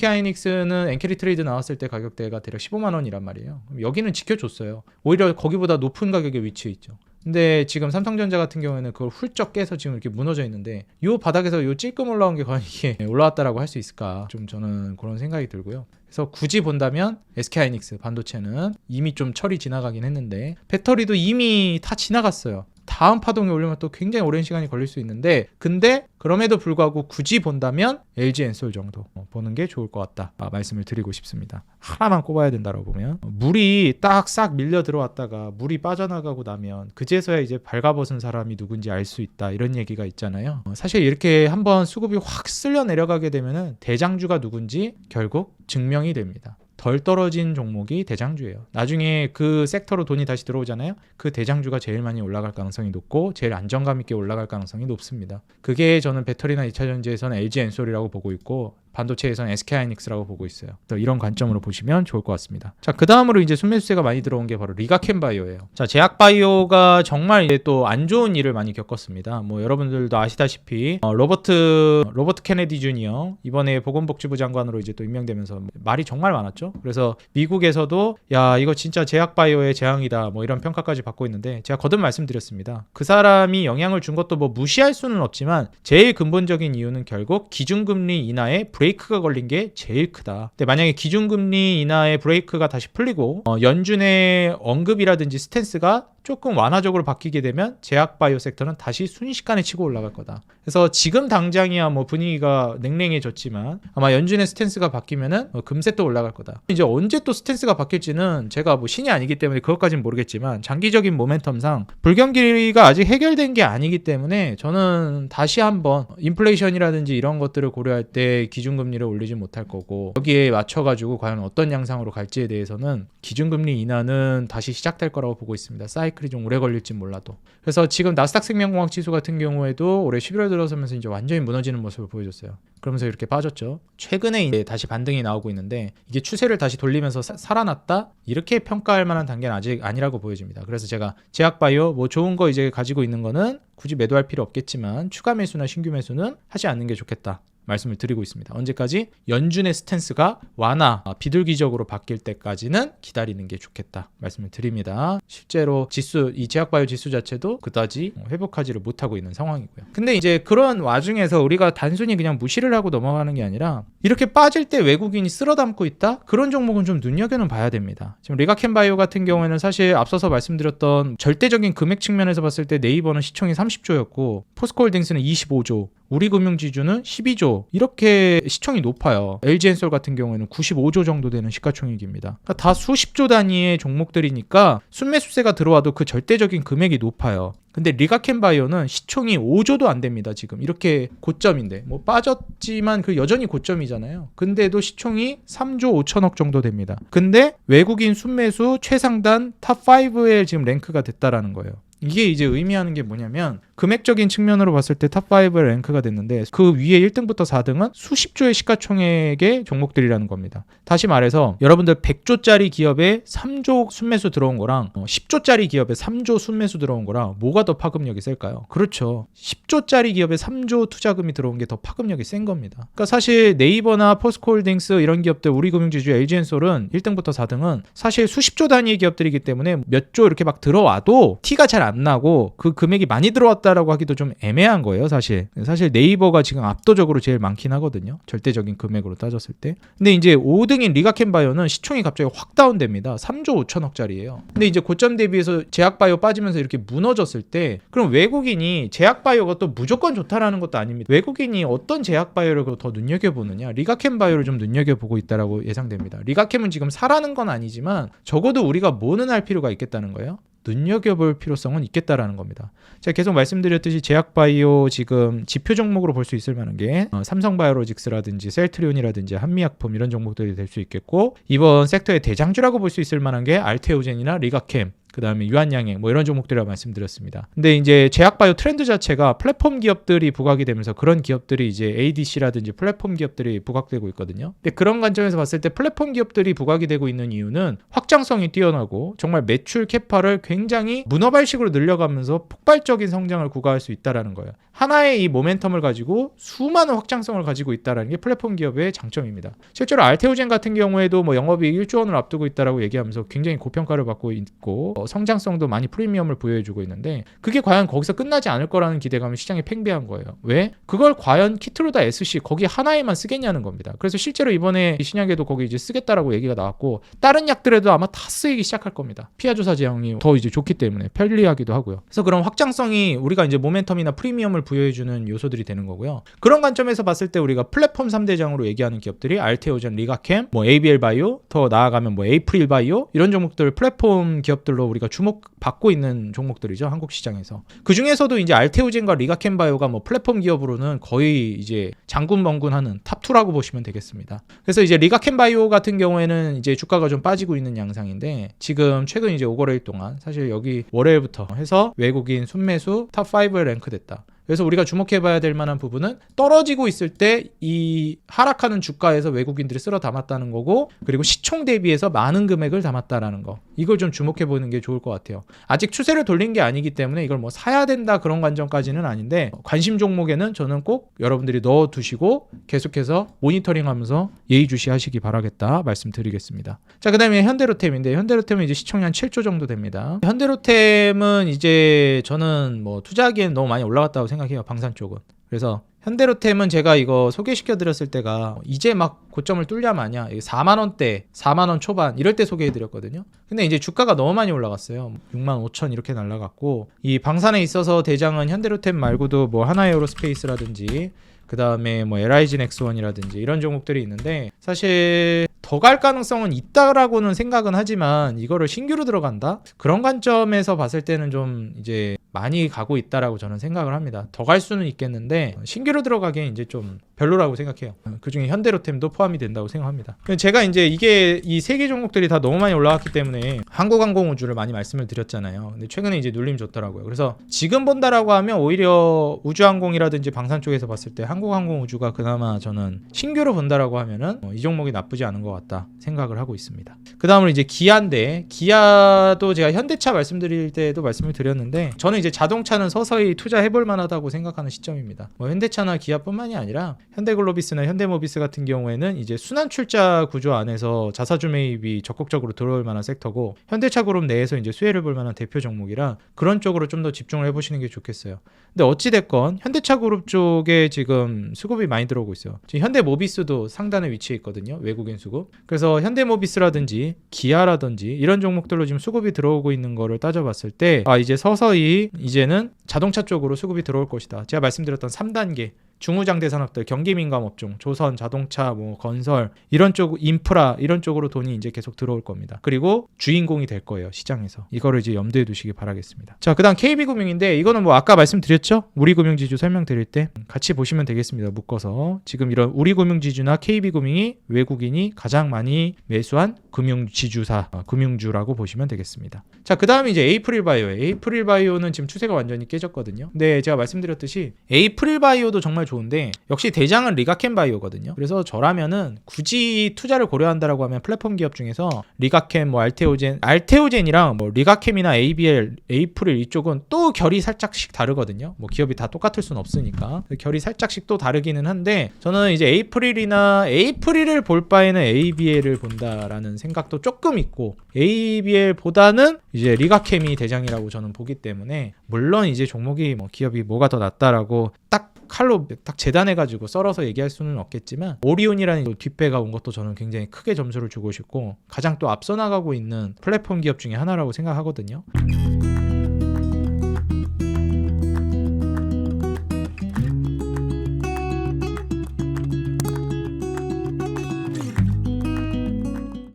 SK하이닉스는 엔캐리 트레이드 나왔을 때 가격대가 대략 15만 원이란 말이에요. 여기는 지켜줬어요. 오히려 거기보다 높은 가격에 위치해 있죠. 근데 지금 삼성전자 같은 경우에는 그걸 훌쩍 깨서 지금 이렇게 무너져 있는데 이 바닥에서 이 찔끔 올라온 게 과연 이게 올라왔다라고 할 수 있을까 좀 저는 그런 생각이 들고요. 그래서 굳이 본다면 SK하이닉스 반도체는 이미 좀 철이 지나가긴 했는데 배터리도 이미 다 지나갔어요. 다음 파동이 오려면 또 굉장히 오랜 시간이 걸릴 수 있는데 근데 그럼에도 불구하고 굳이 본다면 LG엔솔 정도 보는 게 좋을 것 같다 말씀을 드리고 싶습니다. 하나만 꼽아야 된다고 보면 물이 딱 싹 밀려 들어왔다가 물이 빠져나가고 나면 그제서야 이제 발가벗은 사람이 누군지 알 수 있다 이런 얘기가 있잖아요. 사실 이렇게 한번 수급이 확 쓸려 내려가게 되면은 대장주가 누군지 결국 증명이 됩니다. 덜 떨어진 종목이 대장주예요. 나중에 그 섹터로 돈이 다시 들어오잖아요. 그 대장주가 제일 많이 올라갈 가능성이 높고 제일 안정감 있게 올라갈 가능성이 높습니다. 그게 저는 배터리나 2차전지에서는 LG엔솔이라고 보고 있고 반도체에서는 SK하이닉스라고 보고 있어요. 이런 관점으로 보시면 좋을 것 같습니다. 자, 그 다음으로 이제 순매수세가 많이 들어온 게 바로 리가켄바이오예요. 자, 제약바이오가 정말 이제 또 안 좋은 일을 많이 겪었습니다. 여러분들도 아시다시피 로버트 케네디 주니어 이번에 보건복지부 장관으로 이제 또 임명되면서 말이 정말 많았죠. 그래서 미국에서도 야 이거 진짜 제약바이오의 재앙이다 이런 평가까지 받고 있는데 제가 거듭 말씀드렸습니다. 그 사람이 영향을 준 것도 무시할 수는 없지만 제일 근본적인 이유는 결국 기준금리 인하에 브레이크가 걸린 게 제일 크다. 근데 만약에 기준금리 인하의 브레이크가 다시 풀리고 연준의 언급이라든지 스탠스가 조금 완화적으로 바뀌게 되면 제약바이오 섹터는 다시 순식간에 치고 올라갈 거다. 그래서 지금 당장이야 뭐 분위기가 냉랭해졌지만 아마 연준의 스탠스가 바뀌면은 금세 또 올라갈 거다. 이제 언제 또 스탠스가 바뀔지는 제가 뭐 신이 아니기 때문에 그것까지는 모르겠지만 장기적인 모멘텀상 불경기가 아직 해결된 게 아니기 때문에 저는 다시 한번 인플레이션이라든지 이런 것들을 고려할 때 기준금리를 올리지 못할 거고, 여기에 맞춰가지고 과연 어떤 양상으로 갈지에 대해서는 기준금리 인하는 다시 시작될 거라고 보고 있습니다. 사이클이 좀 오래 걸릴지 몰라도. 그래서 지금 나스닥 생명공학 지수 같은 경우에도 올해 11월 들어서면서 이제 완전히 무너지는 모습을 보여줬어요. 그러면서 이렇게 빠졌죠. 최근에 이제 다시 반등이 나오고 있는데 이게 추세를 다시 돌리면서 살아났다? 이렇게 평가할 만한 단계는 아직 아니라고 보여집니다. 그래서 제가 제약바이오 뭐 좋은 거 이제 가지고 있는 거는 굳이 매도할 필요 없겠지만 추가 매수나 신규 매수는 하지 않는 게 좋겠다 말씀을 드리고 있습니다. 언제까지? 연준의 스탠스가 완화, 비둘기적으로 바뀔 때까지는 기다리는 게 좋겠다 말씀을 드립니다. 실제로 지수, 이 제약바이오 지수 자체도 그다지 회복하지를 못하고 있는 상황이고요. 근데 이제 그런 와중에서 우리가 단순히 그냥 무시를 하고 넘어가는 게 아니라 이렇게 빠질 때 외국인이 쓸어담고 있다? 그런 종목은 좀 눈여겨는 봐야 됩니다. 지금 리가켄바이오 같은 경우에는 사실 앞서서 말씀드렸던 절대적인 금액 측면에서 봤을 때 네이버는 시총이 30조였고 포스코홀딩스는 25조, 우리금융지주는 12조, 이렇게 시총이 높아요. LG엔솔 같은 경우에는 95조 정도 되는 시가총액입니다. 그러니까 다 수십조 단위의 종목들이니까 순매수세가 들어와도 그 절대적인 금액이 높아요. 근데 리가켄바이오는 시총이 5조도 안 됩니다. 지금 이렇게 고점인데 뭐 빠졌지만 그 여전히 고점이잖아요. 근데도 시총이 3조 5천억 정도 됩니다. 근데 외국인 순매수 최상단 탑5에 지금 랭크가 됐다라는 거예요. 이게 이제 의미하는 게 뭐냐면 금액적인 측면으로 봤을 때 탑5에 랭크가 됐는데 그 위에 1등부터 4등은 수십조의 시가총액의 종목들이라는 겁니다. 다시 말해서 여러분들 100조짜리 기업에 3조 순매수 들어온 거랑 10조짜리 기업에 3조 순매수 들어온 거랑 뭐가 더 파급력이 셀까요? 그렇죠. 10조짜리 기업에 3조 투자금이 들어온 게 더 파급력이 센 겁니다. 그러니까 사실 네이버나 포스코홀딩스 이런 기업들, 우리금융지주, LG엔솔은 1등부터 4등은 사실 수십조 단위의 기업들이기 때문에 몇 조 이렇게 막 들어와도 티가 잘 안 나고 그 금액이 많이 들어왔다라고 하기도 좀 애매한 거예요. 사실 네이버가 지금 압도적으로 제일 많긴 하거든요. 절대적인 금액으로 따졌을 때. 근데 이제 5등인 리가켄바이오는 시총이 갑자기 확 다운됩니다. 3조 5천억짜리예요. 근데 이제 고점 대비해서 제약바이오 빠지면서 이렇게 무너졌을 때 그럼 외국인이 제약바이오가 또 무조건 좋다라는 것도 아닙니다. 외국인이 어떤 제약바이오를 더 눈여겨보느냐, 리가켄바이오를 좀 눈여겨보고 있다라고 예상됩니다. 리가켄은 지금 사라는 건 아니지만 적어도 우리가 뭐는 할 필요가 있겠다는 거예요. 눈여겨볼 필요성은 있겠다라는 겁니다. 제가 계속 말씀드렸듯이 제약바이오 지금 지표 종목으로 볼 수 있을 만한 게 삼성바이오로직스라든지 셀트리온이라든지 한미약품 이런 종목들이 될 수 있겠고, 이번 섹터의 대장주라고 볼 수 있을 만한 게 알테오젠이나 리가캠, 그 다음에 유한양행 뭐 이런 종목들이라고 말씀드렸습니다. 근데 이제 제약바이오 트렌드 자체가 플랫폼 기업들이 부각이 되면서 그런 기업들이 이제 ADC라든지 플랫폼 기업들이 부각되고 있거든요. 근데 그런 관점에서 봤을 때 플랫폼 기업들이 부각이 되고 있는 이유는 확장성이 뛰어나고 정말 매출 캐파를 굉장히 문어발식으로 늘려가면서 폭발적인 성장을 구가할 수 있다라는 거예요. 하나의 이 모멘텀을 가지고 수많은 확장성을 가지고 있다라는 게 플랫폼 기업의 장점입니다. 실제로 알테오젠 같은 경우에도 뭐 영업이익 1조 원을 앞두고 있다라고 얘기하면서 굉장히 고평가를 받고 있고 성장성도 많이 프리미엄을 부여해주고 있는데 그게 과연 거기서 끝나지 않을 거라는 기대감을 시장에 팽배한 거예요. 왜? 그걸 과연 키트루다 SC 거기 하나에만 쓰겠냐는 겁니다. 그래서 실제로 이번에 신약에도 거기 이제 쓰겠다라고 얘기가 나왔고 다른 약들에도 아마 다 쓰이기 시작할 겁니다. 피하조사 제형이 더 이제 좋기 때문에 편리하기도 하고요. 그래서 그런 확장성이 우리가 이제 모멘텀이나 프리미엄을 부여해주는 요소들이 되는 거고요. 그런 관점에서 봤을 때 우리가 플랫폼 3대장으로 얘기하는 기업들이 알테오젠, 리가캠, 뭐 ABL 바이오, 더 나아가면 뭐 에이프릴 바이오 이런 종목들 플랫폼 기업들로 우리가 주목받고 있는 종목들이죠. 한국 시장에서. 그 중에서도 이제 알테오젠과 리가켄 바이오가 뭐 플랫폼 기업으로는 거의 이제 장군멍군하는 탑2라고 보시면 되겠습니다. 그래서 이제 리가켄 바이오 같은 경우에는 이제 주가가 좀 빠지고 있는 양상인데 지금 최근 이제 5거래일 동안 사실 여기 월요일부터 해서 외국인 순매수 탑5에 랭크됐다. 그래서 우리가 주목해봐야 될 만한 부분은 떨어지고 있을 때 이 하락하는 주가에서 외국인들이 쓸어 담았다는 거고, 그리고 시총 대비해서 많은 금액을 담았다라는 거, 이걸 좀 주목해보는 게 좋을 것 같아요. 아직 추세를 돌린 게 아니기 때문에 이걸 뭐 사야 된다 그런 관점까지는 아닌데 관심 종목에는 저는 꼭 여러분들이 넣어두시고 계속해서 모니터링하면서 예의주시하시기 바라겠다 말씀드리겠습니다. 자, 그 다음에 현대로템인데 현대로템은 이제 시총이 한 7조 정도 됩니다. 현대로템은 이제 저는 뭐 투자하기엔 너무 많이 올라갔다고 생각해요. 방산 쪽은. 그래서 현대로템은 제가 이거 소개시켜 드렸을 때가 이제 막 고점을 뚫냐 마냐 4만원대 4만원 초반 이럴 때 소개해 드렸거든요. 근데 이제 주가가 너무 많이 올라갔어요. 6만 5천 이렇게 날라갔고, 이 방산에 있어서 대장은 현대로템 말고도 뭐 하나에어로스페이스라든지 그 다음에 뭐 LIG 넥스원이라든지 이런 종목들이 있는데, 사실 더 갈 가능성은 있다라고는 생각은 하지만 이거를 신규로 들어간다? 그런 관점에서 봤을 때는 좀 이제 많이 가고 있다라고 저는 생각을 합니다. 더 갈 수는 있겠는데 신규로 들어가기엔 이제 좀 별로라고 생각해요. 그중에 현대로템도 포함이 된다고 생각합니다. 제가 이제 이게 이 세 개 종목들이 다 너무 많이 올라갔기 때문에 한국항공우주를 많이 말씀을 드렸잖아요. 근데 최근에 이제 눌림 줬더라고요. 그래서 지금 본다라고 하면 오히려 우주항공이라든지 방산 쪽에서 봤을 때 한국항공우주가 그나마 저는 신규로 본다라고 하면은 이 종목이 나쁘지 않은 것 같다 생각을 하고 있습니다. 그 다음으로 이제 기아인데, 기아도 제가 현대차 말씀드릴 때도 말씀을 드렸는데, 저는 이제 자동차는 서서히 투자해볼 만하다고 생각하는 시점입니다. 뭐 현대차나 기아뿐만이 아니라 현대글로비스나 현대모비스 같은 경우에는 이제 순환출자 구조 안에서 자사주 매입이 적극적으로 들어올 만한 섹터고, 현대차 그룹 내에서 이제 수혜를 볼 만한 대표 종목이라 그런 쪽으로 좀 더 집중을 해보시는 게 좋겠어요. 근데 어찌됐건 현대차 그룹 쪽에 지금 수급이 많이 들어오고 있어요. 지금 현대모비스도 상단에 위치해 있거든요. 외국인 수급. 그래서 현대모비스라든지 기아라든지 이런 종목들로 지금 수급이 들어오고 있는 거를 따져봤을 때, 이제 서서히 이제는 자동차 쪽으로 수급이 들어올 것이다. 제가 말씀드렸던 3단계 중후장대 산업들, 경기민감업종, 조선, 자동차, 뭐 건설 이런 쪽, 인프라 이런 쪽으로 돈이 이제 계속 들어올 겁니다. 그리고 주인공이 될 거예요, 시장에서. 이거를 이제 염두에 두시기 바라겠습니다. 자, 그다음 KB금융인데, 이거는 뭐 아까 말씀드렸죠? 우리금융지주 설명드릴 때 같이 보시면 되겠습니다. 묶어서. 지금 이런 우리금융지주나 KB금융이 외국인이 가장 많이 매수한 금융지주사, 금융주라고 보시면 되겠습니다. 자, 그다음에 이제 에이프릴바이오예요. 에이프릴바이오는 지금 추세가 완전히 깨졌거든요. 근데 제가 말씀드렸듯이 에이프릴바이오도 정말 좋은데, 역시 대장은 리가켄바이오거든요. 그래서 저라면은 굳이 투자를 고려한다라고 하면 플랫폼 기업 중에서 리가켄, 뭐 알테오젠이랑 뭐 리가캠이나 ABL, 에이프릴 이쪽은 또 결이 살짝씩 다르거든요. 뭐 기업이 다 똑같을 수는 없으니까 결이 살짝씩 또 다르기는 한데, 저는 이제 에이프릴을 볼 바에는 ABL을 본다라는 생각도 조금 있고, ABL보다는 이제 리가캠이 대장이라고 저는 보기 때문에, 물론 이제 종목이 뭐 기업이 뭐가 더 낫다라고 딱 칼로 딱 재단해가지고 썰어서 얘기할 수는 없겠지만, 오리온이라는 뒷배가 온 것도 저는 굉장히 크게 점수를 주고 싶고, 가장 또 앞서 나가고 있는 플랫폼 기업 중에 하나라고 생각하거든요.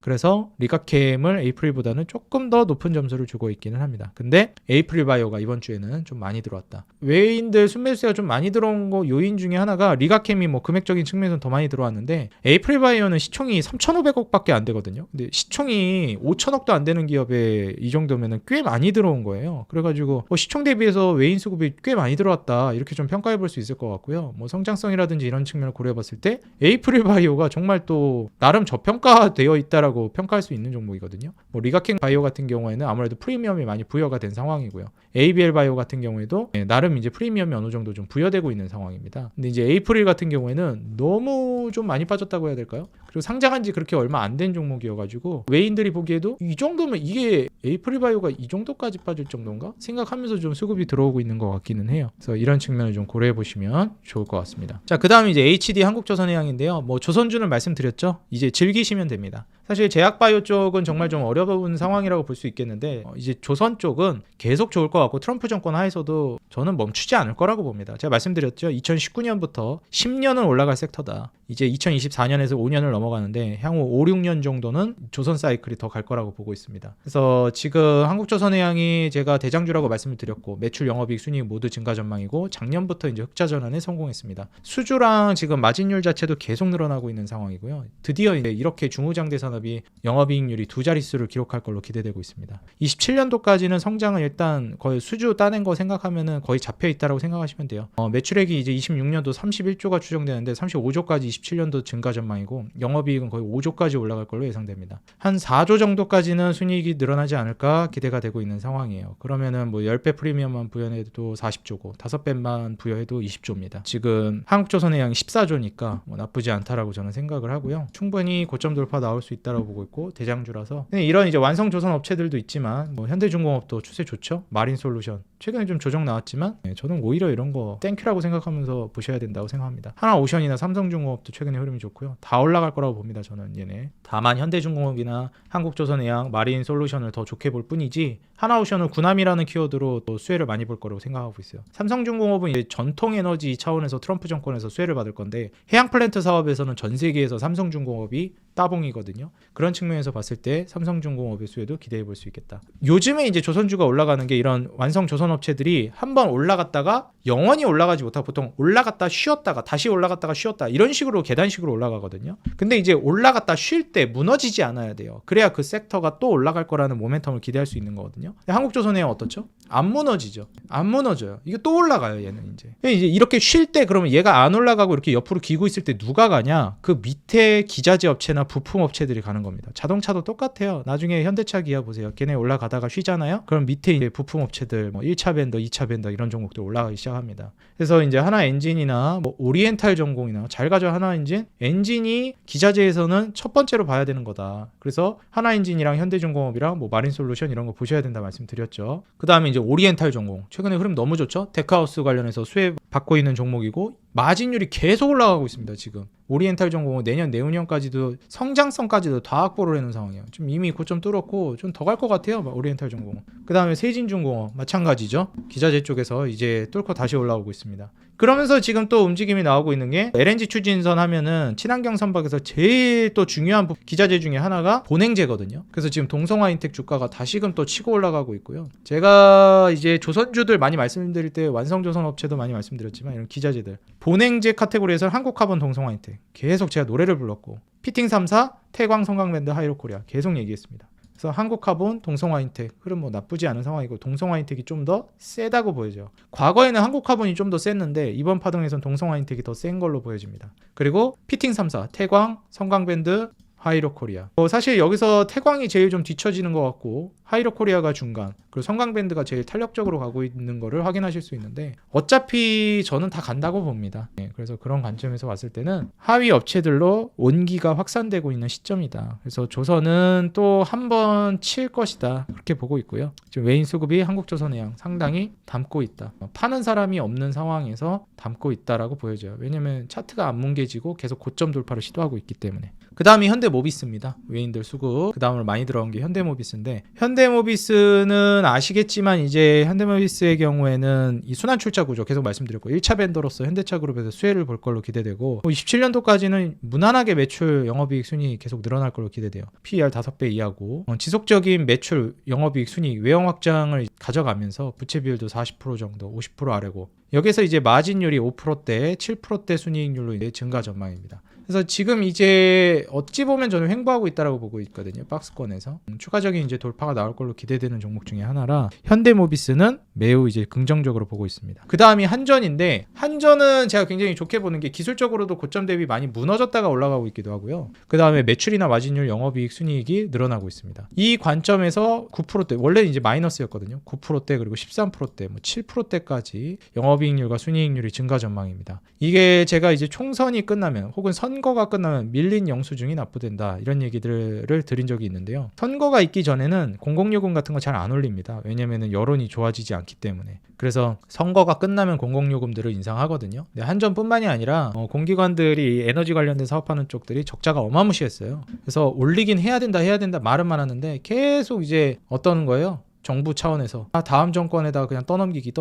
그래서 리가캠을 에이프릴보다는 조금 더 높은 점수를 주고 있기는 합니다. 근데 에이프릴바이오가 이번 주에는 좀 많이 들어왔다. 외인들 순매수세가 좀 많이 들어온 거 요인 중에 하나가, 리가캠이 뭐 금액적인 측면에서는 더 많이 들어왔는데 에이프릴바이오는 시총이 3,500억밖에 안 되거든요. 근데 시총이 5천억도 안 되는 기업에 이 정도면은 꽤 많이 들어온 거예요. 그래가지고 시총 대비해서 외인 수급이 꽤 많이 들어왔다, 이렇게 좀 평가해 볼 수 있을 것 같고요. 뭐 성장성이라든지 이런 측면을 고려해 봤을 때 에이프릴바이오가 정말 또 나름 저평가되어 있다라고 평가할 수 있는 종목이거든요. 뭐 리가켄 바이오 같은 경우에는 아무래도 프리미엄이 많이 부여가 된 상황이고요. ABL 바이오 같은 경우에도 나름 이제 프리미엄이 어느 정도 좀 부여되고 있는 상황입니다. 근데 이제 에이프릴 같은 경우에는 너무 좀 많이 빠졌다고 해야 될까요? 그리고 상장한 지 그렇게 얼마 안 된 종목이어가지고 외인들이 보기에도 이 정도면 이게 에이프릴 바이오가 이 정도까지 빠질 정도인가 생각하면서 좀 수급이 들어오고 있는 것 같기는 해요. 그래서 이런 측면을 좀 고려해 보시면 좋을 것 같습니다. 자, 그 다음 이제 HD 한국조선해양인데요. 뭐 조선주는 말씀드렸죠. 이제 즐기시면 됩니다. 사실 제약바이오 쪽은 정말 좀 어려운 상황이라고 볼 수 있겠는데, 이제 조선 쪽은 계속 좋을 것 같고, 트럼프 정권 하에서도 저는 멈추지 않을 거라고 봅니다. 제가 말씀드렸죠. 2019년부터 10년은 올라갈 섹터다. 이제 2024년에서 5년을 넘어가는데 향후 5, 6년 정도는 조선 사이클이 더 갈 거라고 보고 있습니다. 그래서 지금 한국조선해양이 제가 대장주라고 말씀을 드렸고, 매출, 영업이익, 순이익 모두 증가 전망이고, 작년부터 이제 흑자 전환에 성공했습니다. 수주랑 지금 마진율 자체도 계속 늘어나고 있는 상황이고요. 드디어 이제 이렇게 중후장대 산업이 영업이익률이 두 자릿수를 기록할 걸로 기대되고 있습니다. 27년도까지는 성장은 일단 거의 수주 따낸 거 생각하면은 거의 잡혀 있다라고 생각하시면 돼요. 매출액이 이제 26년도 31조가 추정되는데 35조까지 27년도 증가 전망이고, 영업이익은 거의 5조까지 올라갈 걸로 예상됩니다. 한 4조 정도까지는 순이익이 늘어나지 않을까 기대가 되고 있는 상황이에요. 그러면은 뭐 10배 프리미엄만 부여해도 40조고 5배만 부여해도 20조입니다. 지금 한국조선해양이 14조니까 뭐 나쁘지 않다라고 저는 생각을 하고요. 충분히 고점 돌파 나올 수 있다라고 보고 있고, 대장주라서. 이런 이제 완성 조선 업체들도 있지만 뭐 현대중공업도 추세 좋죠. 마린솔루션 최근에 좀 조정 나왔지만 저는 오히려 이런 거 땡큐라고 생각하면서 보셔야 된다고 생각합니다. 하나오션이나 삼성중공업도 최근에 흐름이 좋고요. 다 올라갈 거라고 봅니다. 저는 얘네. 다만 현대중공업이나 한국조선해양, 마린솔루션을 더 좋게 볼 뿐이지 하나오션은 군함이라는 키워드로 또 수혜를 많이 볼 거라고 생각하고 있어요. 삼성중공업은 이제 전통 에너지 차원에서 트럼프 정권에서 수혜를 받을 건데 해양 플랜트 사업에서는 전 세계에서 삼성중공업이 따봉이거든요. 그런 측면에서 봤을 때 삼성중공업의 수혜도 기대해 볼 수 있겠다. 요즘에 이제 조선주가 올라가는 게 이런 완성 조선 업체들이 한번 올라갔다가 영원히 올라가지 못하고 보통 올라갔다 쉬었다가 다시 올라갔다가 쉬었다 이런 식으로 계단식으로 올라가거든요. 근데 이제 올라갔다 쉴 때 무너지지 않아야 돼요. 그래야 그 섹터가 또 올라갈 거라는 모멘텀을 기대할 수 있는 거거든요. 한국조선해양 어떻죠? 안 무너지죠. 안 무너져요. 이게 또 올라가요. 얘는 이제 이렇게 쉴 때 그러면 얘가 안 올라가고 이렇게 옆으로 기고 있을 때 누가 가냐? 그 밑에 기자재 업체나 부품 업체들이 가는 겁니다. 자동차도 똑같아요. 나중에 현대차, 기아 보세요. 걔네 올라가다가 쉬잖아요. 그럼 밑에 이제 부품 업체들 뭐 1차 밴더, 2차 밴더 이런 종목들 올라가기 시작합니다. 그래서 이제 하나 엔진이나 뭐 오리엔탈 전공이나 잘 가져 하나 엔진, 엔진이 기자재에서는 첫 번째로 봐야 되는 거다. 그래서 하나 엔진이랑 현대중공업이랑 뭐 마린솔루션 이런 거 보셔야 된다 말씀드렸죠. 그다음에 이제 오리엔탈 전공. 최근에 흐름 너무 좋죠. 데크하우스 관련해서 수혜 받고 있는 종목이고 마진율이 계속 올라가고 있습니다. 지금 오리엔탈 전공은 내년 내후년까지도 성장성까지도 다 확보를 해놓은 상황이에요. 좀 이미 고점 뚫었고 좀 더 갈 것 같아요. 오리엔탈 전공은. 그 다음에 세진중공업 마찬가지죠. 기자재 쪽에서 이제 뚫고 다시 올라오고 있습니다. 그러면서 지금 또 움직임이 나오고 있는 게 LNG 추진선 하면은 친환경 선박에서 제일 또 중요한 기자재 중에 하나가 본행제거든요. 그래서 지금 동성화인텍 주가가 다시금 또 치고 올라가고 있고요. 제가 이제 조선주들 많이 말씀드릴 때 완성조선 업체도 많이 말씀드렸지만 이런 기자재들 본행제 카테고리에서 한국카본 동성화인텍 계속 제가 노래를 불렀고 피팅 3사 태광 성강밴드 하이로코리아 계속 얘기했습니다. 그래서 한국카본, 동성화인텍 흐름 뭐 나쁘지 않은 상황이고 동성화인텍이 좀 더 세다고 보여져요. 과거에는 한국카본이 좀 더 셌는데 이번 파동에서는 동성화인텍이 더 센 걸로 보여집니다. 그리고 피팅 3사 태광, 성강밴드, 하이로코리아. 사실 여기서 태광이 제일 좀 뒤처지는 것 같고 하이로코리아가 중간, 그리고 성강밴드가 제일 탄력적으로 가고 있는 거를 확인하실 수 있는데 어차피 저는 다 간다고 봅니다. 그래서 그런 관점에서 봤을 때는 하위 업체들로 온기가 확산되고 있는 시점이다. 그래서 조선은 또 한 번 칠 것이다. 그렇게 보고 있고요. 지금 외인 수급이 한국조선해양 상당히 담고 있다. 파는 사람이 없는 상황에서 담고 있다라고 보여져요. 왜냐면 차트가 안 뭉개지고 계속 고점 돌파를 시도하고 있기 때문에. 그 다음이 현대모비스입니다. 외인들 수급. 그 다음으로 많이 들어온 게 현대모비스인데 현대모비스는 아시겠지만 이제 현대모비스의 경우에는 이 순환출자 구조 계속 말씀드렸고 1차 밴더로서 현대차 그룹에서 수혜를 볼 걸로 기대되고 27년도까지는 무난하게 매출 영업이익 순위 계속 늘어날 걸로 기대돼요. PER 5배 이하고 지속적인 매출 영업이익 순위 외형 확장을 가져가면서 부채 비율도 40% 정도 50% 아래고 여기서 이제 마진율이 5%대 7%대 순이익률로 이제 증가 전망입니다. 그래서 지금 이제 어찌 보면 저는 횡보하고 있다라고 보고 있거든요. 박스권에서 추가적인 이제 돌파가 나올 걸로 기대되는 종목 중에 하나라 현대모비스는 매우 이제 긍정적으로 보고 있습니다. 그 다음이 한전인데 한전은 제가 굉장히 좋게 보는 게 기술적으로도 고점 대비 많이 무너졌다가 올라가고 있기도 하고요. 그 다음에 매출이나 마진율, 영업이익, 순이익이 늘어나고 있습니다. 이 관점에서 9%대 원래 이제 마이너스였거든요. 9%대 그리고 13%대, 뭐 7%대까지 영업이익률과 순이익률이 증가 전망입니다. 이게 제가 이제 총선이 끝나면 혹은 선거가 끝나면 밀린 영수증이 납부된다 이런 얘기들을 드린 적이 있는데요. 선거가 있기 전에는 공공요금 같은 거 잘 안 올립니다. 왜냐면은 여론이 좋아지지 않기 때문에. 그래서 선거가 끝나면 공공요금들을 인상하거든요. 근데 한전뿐만이 아니라 공기관들이 에너지 관련된 사업하는 쪽들이 적자가 어마무시했어요. 그래서 올리긴 해야 된다 말은 많았는데 계속 이제 어떤 거예요? 정부 차원에서 다음 정권에다가 그냥 떠넘기기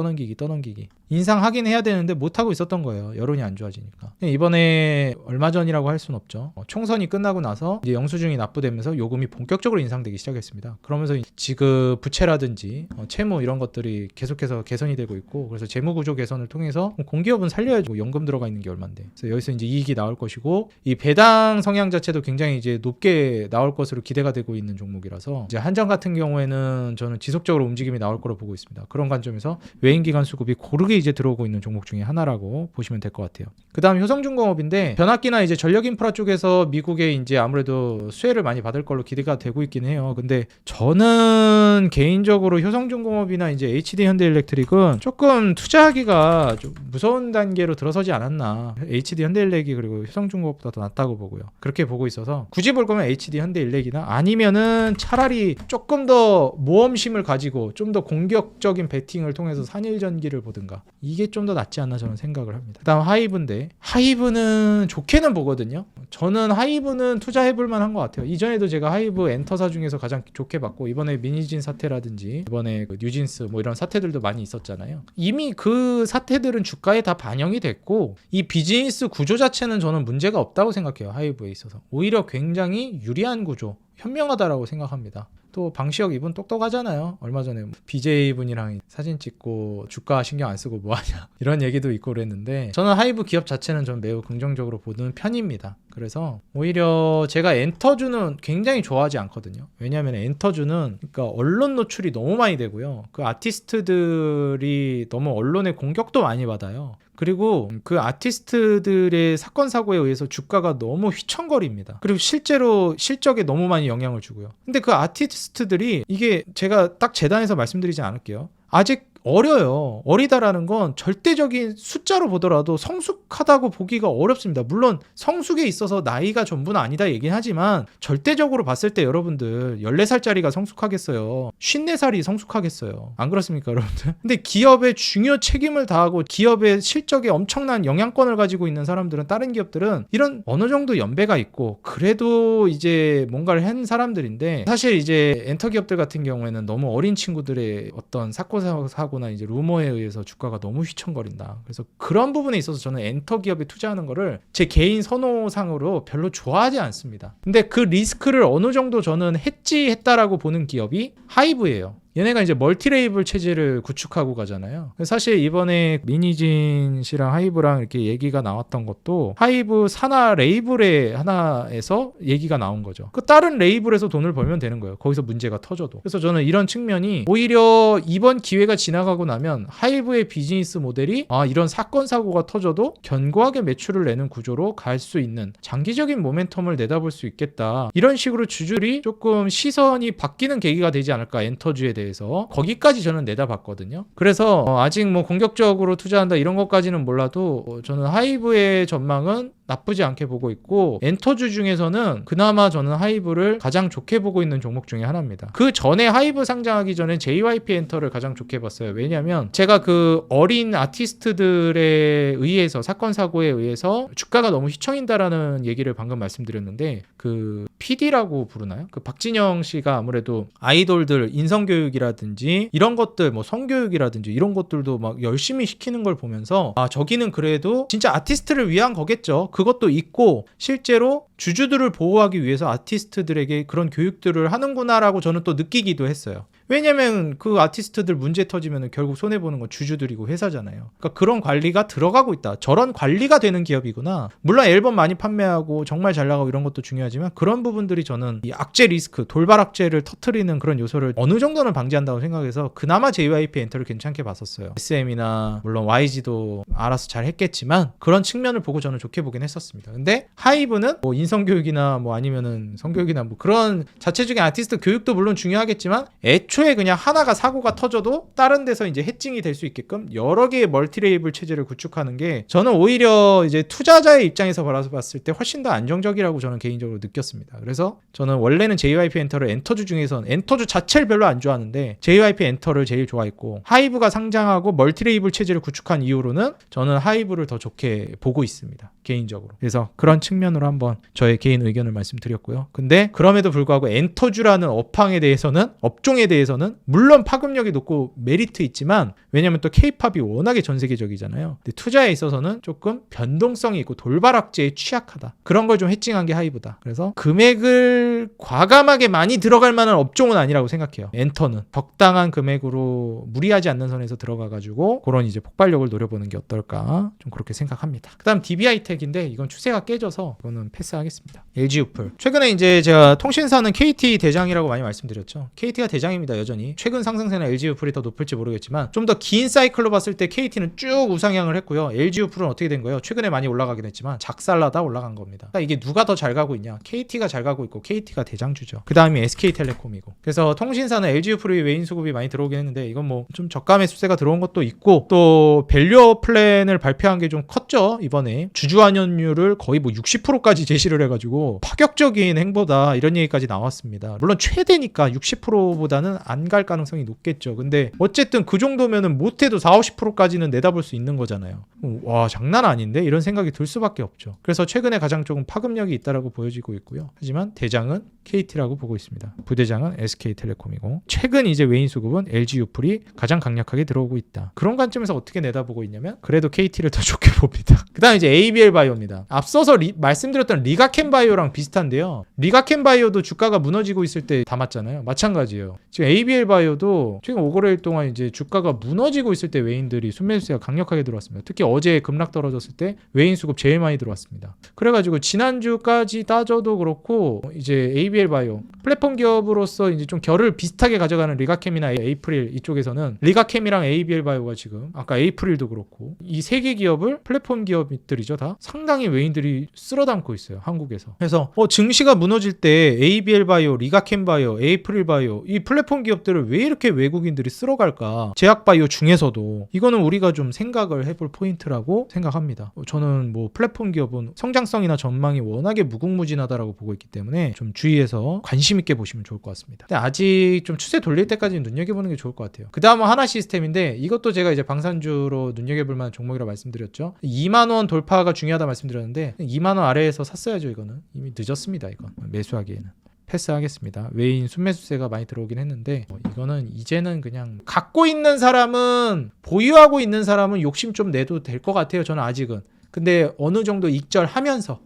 인상하긴 해야 되는데 못하고 있었던 거예요. 여론이 안 좋아지니까. 이번에 얼마 전이라고 할 순 없죠. 총선이 끝나고 나서 이제 영수증이 납부되면서 요금이 본격적으로 인상되기 시작했습니다. 그러면서 지급 부채라든지 채무 이런 것들이 계속해서 개선이 되고 있고 그래서 재무구조 개선을 통해서 공기업은 살려야죠. 연금 들어가 있는 게 얼만데. 그래서 여기서 이제 이익이 나올 것이고 이 배당 성향 자체도 굉장히 이제 높게 나올 것으로 기대가 되고 있는 종목이라서 이제 한전 같은 경우에는 저는 지속적으로 움직임이 나올 거로 보고 있습니다. 그런 관점에서 외인기관 수급이 고르게 이제 들어오고 있는 종목 중에 하나라고 보시면 될 것 같아요. 그 다음 효성중공업인데 변압기나 이제 전력 인프라 쪽에서 미국에 이제 아무래도 수혜를 많이 받을 걸로 기대가 되고 있긴 해요. 근데 저는 개인적으로 효성중공업이나 이제 HD 현대일렉트릭은 조금 투자하기가 좀 무서운 단계로 들어서지 않았나. HD 현대일렉이 그리고 효성중공업보다 더 낫다고 보고요. 그렇게 보고 있어서 굳이 볼 거면 HD 현대일렉이나 아니면은 차라리 조금 더 모험심을 가지고 좀 더 공격적인 베팅을 통해서 산일전기를 보든가 이게 좀 더 낫지 않나 저는 생각을 합니다. 그 다음 하이브인데 하이브는 좋게는 보거든요. 저는 하이브는 투자해볼 만한 것 같아요. 이전에도 제가 하이브 엔터사 중에서 가장 좋게 봤고 이번에 미니진 사태라든지 이번에 그 뉴진스 뭐 이런 사태들도 많이 있었잖아요. 이미 그 사태들은 주가에 다 반영이 됐고 이 비즈니스 구조 자체는 저는 문제가 없다고 생각해요. 하이브에 있어서 오히려 굉장히 유리한 구조, 현명하다라고 생각합니다. 또 방시혁 이분 똑똑하잖아요. 얼마 전에 BJ분이랑 사진 찍고 주가 신경 안 쓰고 뭐하냐 이런 얘기도 있고 그랬는데 저는 하이브 기업 자체는 좀 매우 긍정적으로 보는 편입니다. 그래서 오히려 제가 엔터주는 굉장히 좋아하지 않거든요. 왜냐하면 엔터주는 그러니까 언론 노출이 너무 많이 되고요. 그 아티스트들이 너무 언론의 공격도 많이 받아요. 그리고 그 아티스트들의 사건 사고에 의해서 주가가 너무 휘청거립니다. 그리고 실제로 실적에 너무 많이 영향을 주고요. 근데 그 아티스트들이 이게 제가 딱 재단에서 말씀드리지 않을게요. 아직 어려요. 어리다라는 건 절대적인 숫자로 보더라도 성숙하다고 보기가 어렵습니다. 물론 성숙에 있어서 나이가 전부는 아니다 얘기는 하지만 절대적으로 봤을 때 여러분들 14살짜리가 성숙하겠어요. 54살이 성숙하겠어요. 안 그렇습니까 여러분들? 근데 기업의 중요 책임을 다하고 기업의 실적에 엄청난 영향권을 가지고 있는 사람들은 다른 기업들은 이런 어느 정도 연배가 있고 그래도 이제 뭔가를 한 사람들인데 사실 이제 엔터 기업들 같은 경우에는 너무 어린 친구들의 어떤 사고나 이제 루머에 의해서 주가가 너무 휘청거린다. 그래서 그런 부분에 있어서 저는 엔터 기업에 투자하는 거를 제 개인 선호상으로 별로 좋아하지 않습니다. 근데 그 리스크를 어느 정도 저는 해지했다라고 보는 기업이 하이브예요. 얘네가 이제 멀티레이블 체제를 구축하고 가잖아요. 사실 이번에 미니진 씨랑 하이브랑 이렇게 얘기가 나왔던 것도 하이브 산하 레이블의 하나에서 얘기가 나온 거죠. 그 다른 레이블에서 돈을 벌면 되는 거예요. 거기서 문제가 터져도. 그래서 저는 이런 측면이 오히려 이번 기회가 지나가고 나면 하이브의 비즈니스 모델이 이런 사건 사고가 터져도 견고하게 매출을 내는 구조로 갈 수 있는 장기적인 모멘텀을 내다볼 수 있겠다. 이런 식으로 주주들이 조금 시선이 바뀌는 계기가 되지 않을까 엔터주에 대해서 거기까지 저는 내다봤거든요. 그래서 아직 뭐 공격적으로 투자한다 이런 것까지는 몰라도 저는 하이브의 전망은 나쁘지 않게 보고 있고 엔터주 중에서는 그나마 저는 하이브를 가장 좋게 보고 있는 종목 중에 하나입니다. 그 전에 하이브 상장하기 전에 JYP 엔터를 가장 좋게 봤어요. 왜냐하면 제가 그 어린 아티스트들에 의해서 사건 사고에 의해서 주가가 너무 휘청인다라는 얘기를 방금 말씀드렸는데 그 PD라고 부르나요? 그 박진영 씨가 아무래도 아이돌들 인성교육이라든지 이런 것들 뭐 성교육이라든지 이런 것들도 막 열심히 시키는 걸 보면서 저기는 그래도 진짜 아티스트를 위한 거겠죠. 그것도 있고 실제로 주주들을 보호하기 위해서 아티스트들에게 그런 교육들을 하는구나라고 저는 또 느끼기도 했어요. 왜냐면 그 아티스트들 문제 터지면 결국 손해보는 건 주주들이고 회사잖아요. 그러니까 그런 관리가 들어가고 있다. 저런 관리가 되는 기업이구나. 물론 앨범 많이 판매하고 정말 잘 나가고 이런 것도 중요하지만 그런 부분들이 저는 이 악재 리스크, 돌발 악재를 터트리는 그런 요소를 어느 정도는 방지한다고 생각해서 그나마 JYP 엔터를 괜찮게 봤었어요. SM이나 물론 YG도 알아서 잘 했겠지만 그런 측면을 보고 저는 좋게 보긴 했었습니다. 근데 하이브는 뭐 인성교육이나 뭐 아니면은 성교육이나 뭐 그런 자체적인 아티스트 교육도 물론 중요하겠지만 애초에 그냥 하나가 사고가 터져도 다른 데서 이제 해칭이 될 수 있게끔 여러 개의 멀티레이블 체제를 구축하는 게 저는 오히려 이제 투자자의 입장에서 봤을 때 훨씬 더 안정적이라고 저는 개인적으로 느꼈습니다. 그래서 저는 원래는 JYP 엔터를 엔터주 중에서는 엔터주 자체를 별로 안 좋아하는데 JYP 엔터를 제일 좋아했고 하이브가 상장하고 멀티레이블 체제를 구축한 이후로는 저는 하이브를 더 좋게 보고 있습니다. 개인적으로. 그래서 그런 측면으로 한번 저의 개인 의견을 말씀드렸고요. 근데 그럼에도 불구하고 엔터주라는 업황에 대해서는 업종에 대해서는 물론 파급력이 높고 메리트 있지만 왜냐면 또 K-팝이 워낙에 전 세계적이잖아요. 근데 투자에 있어서는 조금 변동성이 있고 돌발 악재에 취약하다. 그런 걸 좀 해칭한 게 하이브다. 그래서 금액을 과감하게 많이 들어갈 만한 업종은 아니라고 생각해요. 엔터는 적당한 금액으로 무리하지 않는 선에서 들어가가지고 그런 이제 폭발력을 노려보는 게 어떨까 좀 그렇게 생각합니다. 그다음 DB하이텍인데 이건 추세가 깨져서 이거는 패스하겠습니다. LG우플 최근에 이제 제가 통신사는 KT 대장이라고 많이 말씀드렸죠. KT가 대장입니다. 여전히. 최근 상승세는 LG우플이 더 높을지 모르겠지만 좀 더 긴 사이클로 봤을 때 KT는 쭉 우상향을 했고요. LG우플은 어떻게 된 거예요? 최근에 많이 올라가긴 했지만 작살나다 올라간 겁니다. 그러니까 이게 누가 더 잘 가고 있냐? KT가 잘 가고 있고 KT가 대장주죠. 그 다음이 SK텔레콤이고. 그래서 통신사는 LG우플이 외인 수급이 많이 들어오긴 했는데 이건 뭐 좀 저가 매수세가 들어온 것도 있고 또 밸류어 플랜을 발표한 게 좀 컸죠. 이번에 주주환원율을 거의 뭐 60%까지 제시를 해가지고 파격적인 행보다 이런 얘기까지 나왔습니다. 물론 최대니까 60%보다는 안 갈 가능성이 높겠죠. 근데 어쨌든 그 정도면은 못해도 40-50%까지는 내다볼 수 있는 거잖아요. 와, 장난 아닌데? 이런 생각이 들 수밖에 없죠. 그래서 최근에 가장 조금 파급력이 있다라고 보여지고 있고요. 하지만 대장은 KT라고 보고 있습니다. 부대장은 SK텔레콤이고 최근 이제 외인 수급은 LG우플이 가장 강력하게 들어오고 있다. 그런 관점에서 어떻게 내다보고 있냐면 그래도 KT를 더 좋게 봅니다. 그 다음 이제 ABL바이오입니다. 앞서서 말씀드렸던 리가켄바이오랑 비슷한데요. 리가켄바이오도 주가가 무너지고 있을 때 담았잖아요. 마찬가지예요. 지금 ABL바이오도 최근 5거래일 동안 이제 주가가 무너지고 있을 때 외인들이 순매수세가 강력하게 들어왔습니다. 특히 어제 급락 떨어졌을 때 외인 수급 제일 많이 들어왔습니다. 그래가지고 지난주까지 따져도 그렇고 이제 ABL바이오 플랫폼 기업으로서 이제 좀 결을 비슷하게 가져가는 리가캠이나 에이프릴 이쪽에서는 리가캠이랑 ABL바이오가 지금 아까 에이프릴도 그렇고 이 세 개 기업을 플랫폼 기업들이죠. 다 상당히 외인들이 쓸어담고 있어요. 한국에서. 그래서 증시가 무너질 때 ABL바이오, 리가캠바이오, 에이프릴바이오 이 플랫폼 기업들을 왜 이렇게 외국인들이 쓸어갈까? 제약바이오 중에서도 이거는 우리가 좀 생각을 해볼 포인트라고 생각합니다. 저는 뭐 플랫폼 기업은 성장성이나 전망이 워낙에 무궁무진하다라고 보고 있기 때문에 좀 주의해서 관심 있게 보시면 좋을 것 같습니다. 근데 아직 좀 추세 돌릴 때까지는 눈여겨보는 게 좋을 것 같아요. 그 다음은 하나시스템인데 이것도 제가 이제 방산주로 눈여겨볼 만한 종목이라고 말씀드렸죠. 2만원 돌파가 중요하다 말씀드렸는데 2만원 아래에서 샀어야죠. 이거는 이미 늦었습니다. 이건 매수하기에는. 패스하겠습니다. 외인 순매수세가 많이 들어오긴 했는데 이거는 이제는 그냥 갖고 있는 사람은 보유하고 있는 사람은 욕심 좀 내도 될 것 같아요. 저는 아직은. 근데 어느 정도 익절하면서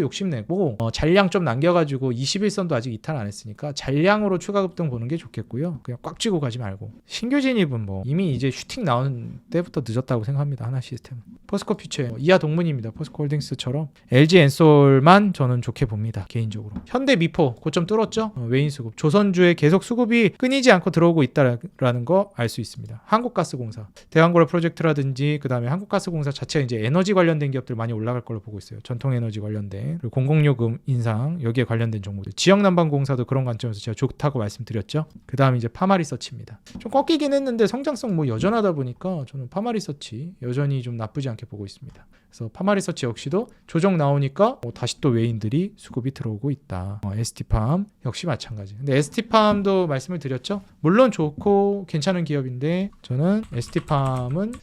욕심내고 잔량 좀 남겨가지고 21선도 아직 이탈 안 했으니까 잔량으로 추가 급등 보는 게 좋겠고요. 그냥 꽉 쥐고 가지 말고. 신규 진입은 뭐 이미 이제 슈팅 나온 때부터 늦었다고 생각합니다. 하나시스템은. 포스코 퓨처 이하 동문입니다. 포스코 홀딩스처럼. LG 엔솔만 저는 좋게 봅니다. 개인적으로. 현대 미포 고점 뚫었죠. 외인 수급. 조선주에 계속 수급이 끊이지 않고 들어오고 있다라는 거 알 수 있습니다. 한국가스공사. 대한고려 프로젝트라든지 그 다음에 한국가스공사 자체가 이제 에너지 관련된 기업들 많이 올라갈 걸로 보고 있어요. 전통 에너지 관련된 그리고 공공요금 인상 여기에 관련된 종목들 지역난방공사도 그런 관점에서 제가 좋다고 말씀드렸죠. 그 다음 이제 파마리서치입니다. 좀 꺾이긴 했는데 성장성 뭐 여전하다 보니까 저는 파마리서치 여전히 좀 나쁘지 않게 보고 있습니다. 그래서 파마리서치 역시도 조정 나오니까 다시 또 외인들이 수급이 들어오고 있다. ST팜 역시 마찬가지. 근데 ST팜도 말씀을 드렸죠. 물론 좋고 괜찮은 기업인데 저는 ST팜은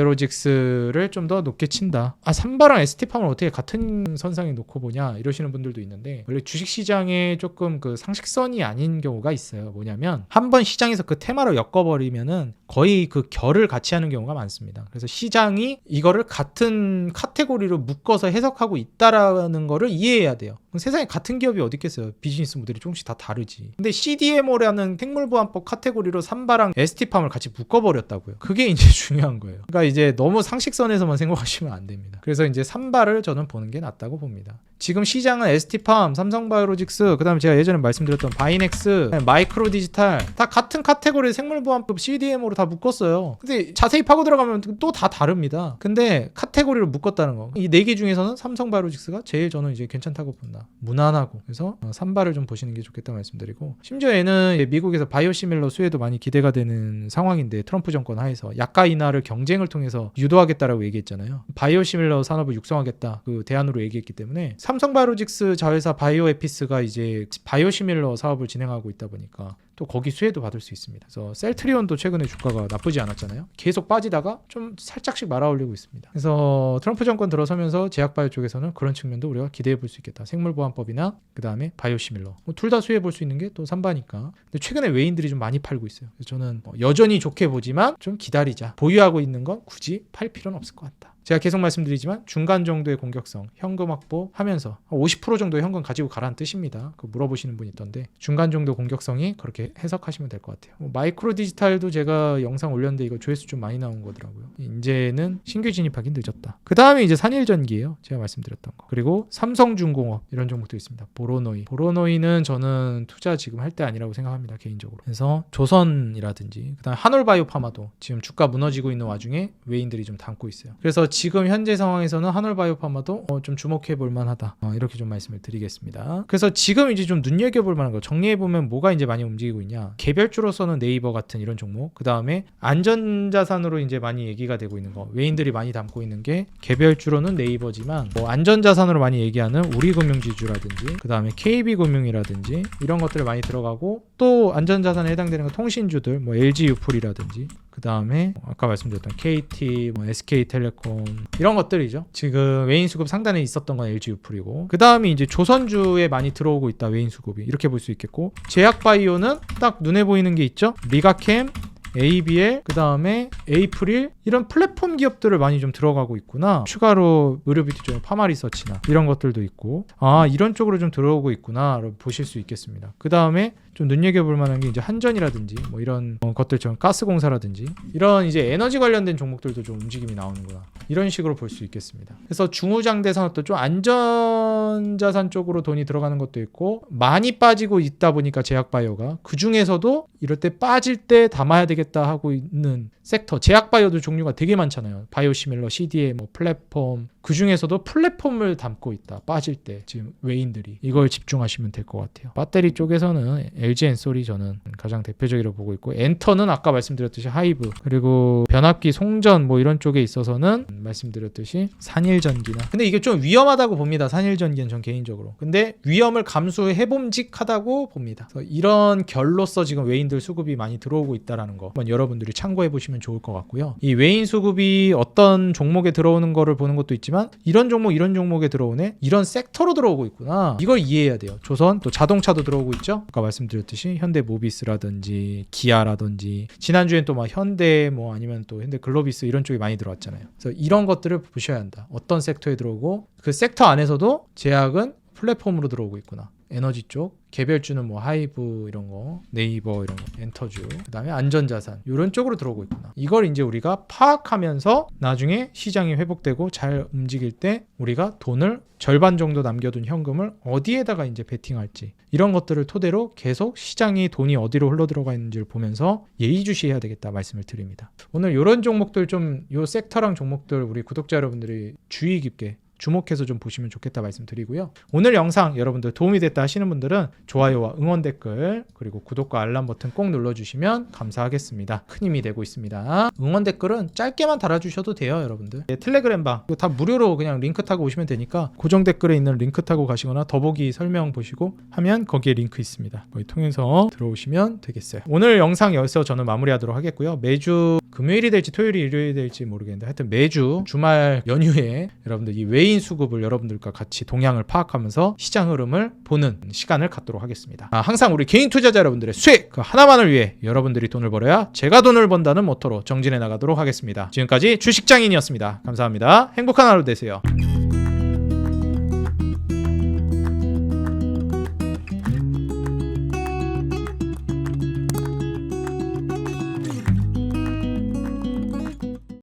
삼성바이오로직스를 좀 더 높게 친다. 삼바랑 ST팜을 어떻게 같은 선상에 놓고 보냐 이러시는 분들도 있는데 원래 주식시장에 조금 그 상식선이 아닌 경우가 있어요. 뭐냐면 한번 시장에서 그 테마로 엮어버리면은 거의 그 결을 같이 하는 경우가 많습니다. 그래서 시장이 이거를 같은 카테고리로 묶어서 해석하고 있다라는 거를 이해해야 돼요. 세상에 같은 기업이 어디 있겠어요. 비즈니스 모델이 조금씩 다 다르지. 근데 CDMO라는 생물보안법 카테고리로 삼바랑 ST팜을 같이 묶어버렸다고요. 그게 이제 중요한 거예요. 그러니까 이제 너무 상식선에서만 생각하시면 안 됩니다. 그래서 이제 삼바를 저는 보는 게 낫다고 봅니다. 지금 시장은 ST팜, 삼성바이오로직스, 그 다음에 제가 예전에 말씀드렸던 바이넥스, 마이크로디지털 다 같은 카테고리 생물보안법 CDMO로 다 묶었어요. 근데 자세히 파고 들어가면 또 다 다릅니다. 근데 카테고리로 묶었다는 거. 이 네 개 중에서는 삼성바이오로직스가 제일 저는 이제 괜찮다고 본다. 무난하고. 그래서 삼바를 좀 보시는 게 좋겠다고 말씀드리고 심지어 얘는 미국에서 바이오시밀러 수혜도 많이 기대가 되는 상황인데 트럼프 정권 하에서 약가 인하를 경쟁을 통해서 유도하겠다라고 얘기했잖아요. 바이오시밀러 산업을 육성하겠다. 그 대안으로 얘기했기 때문에 삼성바이오로직스 자회사 바이오에피스가 이제 바이오시밀러 사업을 진행하고 있다 보니까 또 거기 수혜도 받을 수 있습니다. 그래서 셀트리온도 최근에 주가가 나쁘지 않았잖아요. 계속 빠지다가 좀 살짝씩 말아올리고 있습니다. 그래서 트럼프 정권 들어서면서 제약바이오 쪽에서는 그런 측면도 우리가 기대해 볼 수 있겠다. 생물보안법이나 그 다음에 바이오시밀러 둘 다 수혜해 볼 수 있는 게 또 삼바니까. 근데 최근에 외인들이 좀 많이 팔고 있어요. 그래서 저는 여전히 좋게 보지만 좀 기다리자. 보유하고 있는 건 굳이 팔 필요는 없을 것 같다. 제가 계속 말씀드리지만 중간 정도의 공격성, 현금 확보하면서 50% 정도의 현금 가지고 가라는 뜻입니다. 그 물어보시는 분이 있던데 중간 정도 공격성이 그렇게 해석하시면 될 것 같아요. 마이크로 디지털도 제가 영상 올렸는데 이거 조회수 좀 많이 나온 거더라고요. 이제는 신규 진입하기 늦었다. 그 다음에 이제 산일전기예요. 제가 말씀드렸던 거. 그리고 삼성중공업 이런 종목도 있습니다. 보로노이는 저는 투자 지금 할 때 아니라고 생각합니다. 개인적으로. 그래서 조선이라든지 그다음에 한올바이오파마도 지금 주가 무너지고 있는 와중에 외인들이 좀 담고 있어요. 그래서 지금 현재 상황에서는 한올바이오파마도 좀 주목해 볼 만하다. 이렇게 좀 말씀을 드리겠습니다. 그래서 지금 이제 좀 눈여겨볼 만한 거 정리해 보면 뭐가 이제 많이 움직이고 있냐. 개별주로서는 네이버 같은 이런 종목, 그 다음에 안전자산으로 이제 많이 얘기가 되고 있는 거, 외인들이 많이 담고 있는 게 개별주로는 네이버지만 안전자산으로 많이 얘기하는 우리금융지주라든지 그 다음에 KB금융이라든지 이런 것들 많이 들어가고, 또 안전자산에 해당되는 거 통신주들 LG유풀이라든지 그 다음에 아까 말씀드렸던 KT, SK텔레콤 이런 것들이죠. 지금 외인 수급 상단에 있었던 건 LG유풀이고, 그 다음에 이제 조선주에 많이 들어오고 있다. 외인 수급이 이렇게 볼 수 있겠고, 제약바이오는 딱 눈에 보이는 게 있죠. 리가캠, ABL, 그 다음에 에이프릴 이런 플랫폼 기업들을 많이 좀 들어가고 있구나. 추가로 의료비트 쪽에 파마리서치나 이런 것들도 있고, 이런 쪽으로 좀 들어오고 있구나 보실 수 있겠습니다. 그 다음에 좀 눈여겨볼 만한 게 이제 한전이라든지 이런 것들처럼 가스공사라든지 이런 이제 에너지 관련된 종목들도 좀 움직임이 나오는구나, 이런 식으로 볼 수 있겠습니다. 그래서 중후장대 산업도 좀 안전자산 쪽으로 돈이 들어가는 것도 있고, 많이 빠지고 있다 보니까 제약바이오가 그 중에서도 이럴 때 빠질 때 담아야 되겠다 하고 있는 섹터, 제약바이오도 종류가 되게 많잖아요. 바이오시밀러, CDA, 플랫폼, 그 중에서도 플랫폼을 담고 있다. 빠질 때 지금 외인들이 이걸 집중하시면 될 것 같아요. 배터리 쪽에서는 LG엔솔이 저는 가장 대표적으로 보고 있고, 엔터는 아까 말씀드렸듯이 하이브, 그리고 변압기 송전 이런 쪽에 있어서는 말씀드렸듯이 산일전기나. 근데 이게 좀 위험하다고 봅니다. 산일전기는 전 개인적으로. 근데 위험을 감수해봄직하다고 봅니다. 그래서 이런 결로서 지금 외인들 수급이 많이 들어오고 있다는 거 한번 여러분들이 참고해 보시면 좋을 것 같고요. 이 외인 수급이 어떤 종목에 들어오는 거를 보는 것도 있지만, 이런 종목 이런 종목에 들어오네, 이런 섹터로 들어오고 있구나, 이걸 이해해야 돼요. 조선 또 자동차도 들어오고 있죠. 아까 말씀드렸듯이 현대모비스라든지 기아라든지, 지난주엔 또 현대 아니면 또 현대글로비스 이런 쪽이 많이 들어왔잖아요. 그래서 이런 것들을 보셔야 한다. 어떤 섹터에 들어오고, 그 섹터 안에서도 제약은 플랫폼으로 들어오고 있구나. 에너지 쪽, 개별주는 하이브 이런 거, 네이버 이런 거, 엔터주, 그 다음에 안전자산 이런 쪽으로 들어오고 있구나. 이걸 이제 우리가 파악하면서 나중에 시장이 회복되고 잘 움직일 때 우리가 돈을 절반 정도 남겨둔 현금을 어디에다가 이제 베팅할지, 이런 것들을 토대로 계속 시장이 돈이 어디로 흘러 들어가 있는지를 보면서 예의주시해야 되겠다 말씀을 드립니다. 오늘 이런 종목들 좀, 요 섹터랑 종목들 우리 구독자 여러분들이 주의 깊게 주목해서 좀 보시면 좋겠다 말씀드리고요. 오늘 영상 여러분들 도움이 됐다 하시는 분들은 좋아요와 응원 댓글, 그리고 구독과 알람 버튼 꼭 눌러주시면 감사하겠습니다. 큰 힘이 되고 있습니다. 응원 댓글은 짧게만 달아주셔도 돼요, 여러분들. 텔레그램방 이거 다 무료로 그냥 링크 타고 오시면 되니까 고정 댓글에 있는 링크 타고 가시거나 더보기 설명 보시고 하면 거기에 링크 있습니다. 거기 통해서 들어오시면 되겠어요. 오늘 영상 여기서 저는 마무리하도록 하겠고요. 매주 금요일이 될지 토요일이 일요일이 될지 모르겠는데, 하여튼 매주 주말 연휴에 여러분들 이 외인 수급을 여러분들과 같이 동향을 파악하면서 시장 흐름을 보는 시간을 갖도록 하겠습니다. 항상 우리 개인 투자자 여러분들의 수익 그 하나만을 위해 여러분들이 돈을 벌어야 제가 돈을 번다는 모토로 정진해 나가도록 하겠습니다. 지금까지 주식장인이었습니다. 감사합니다. 행복한 하루 되세요.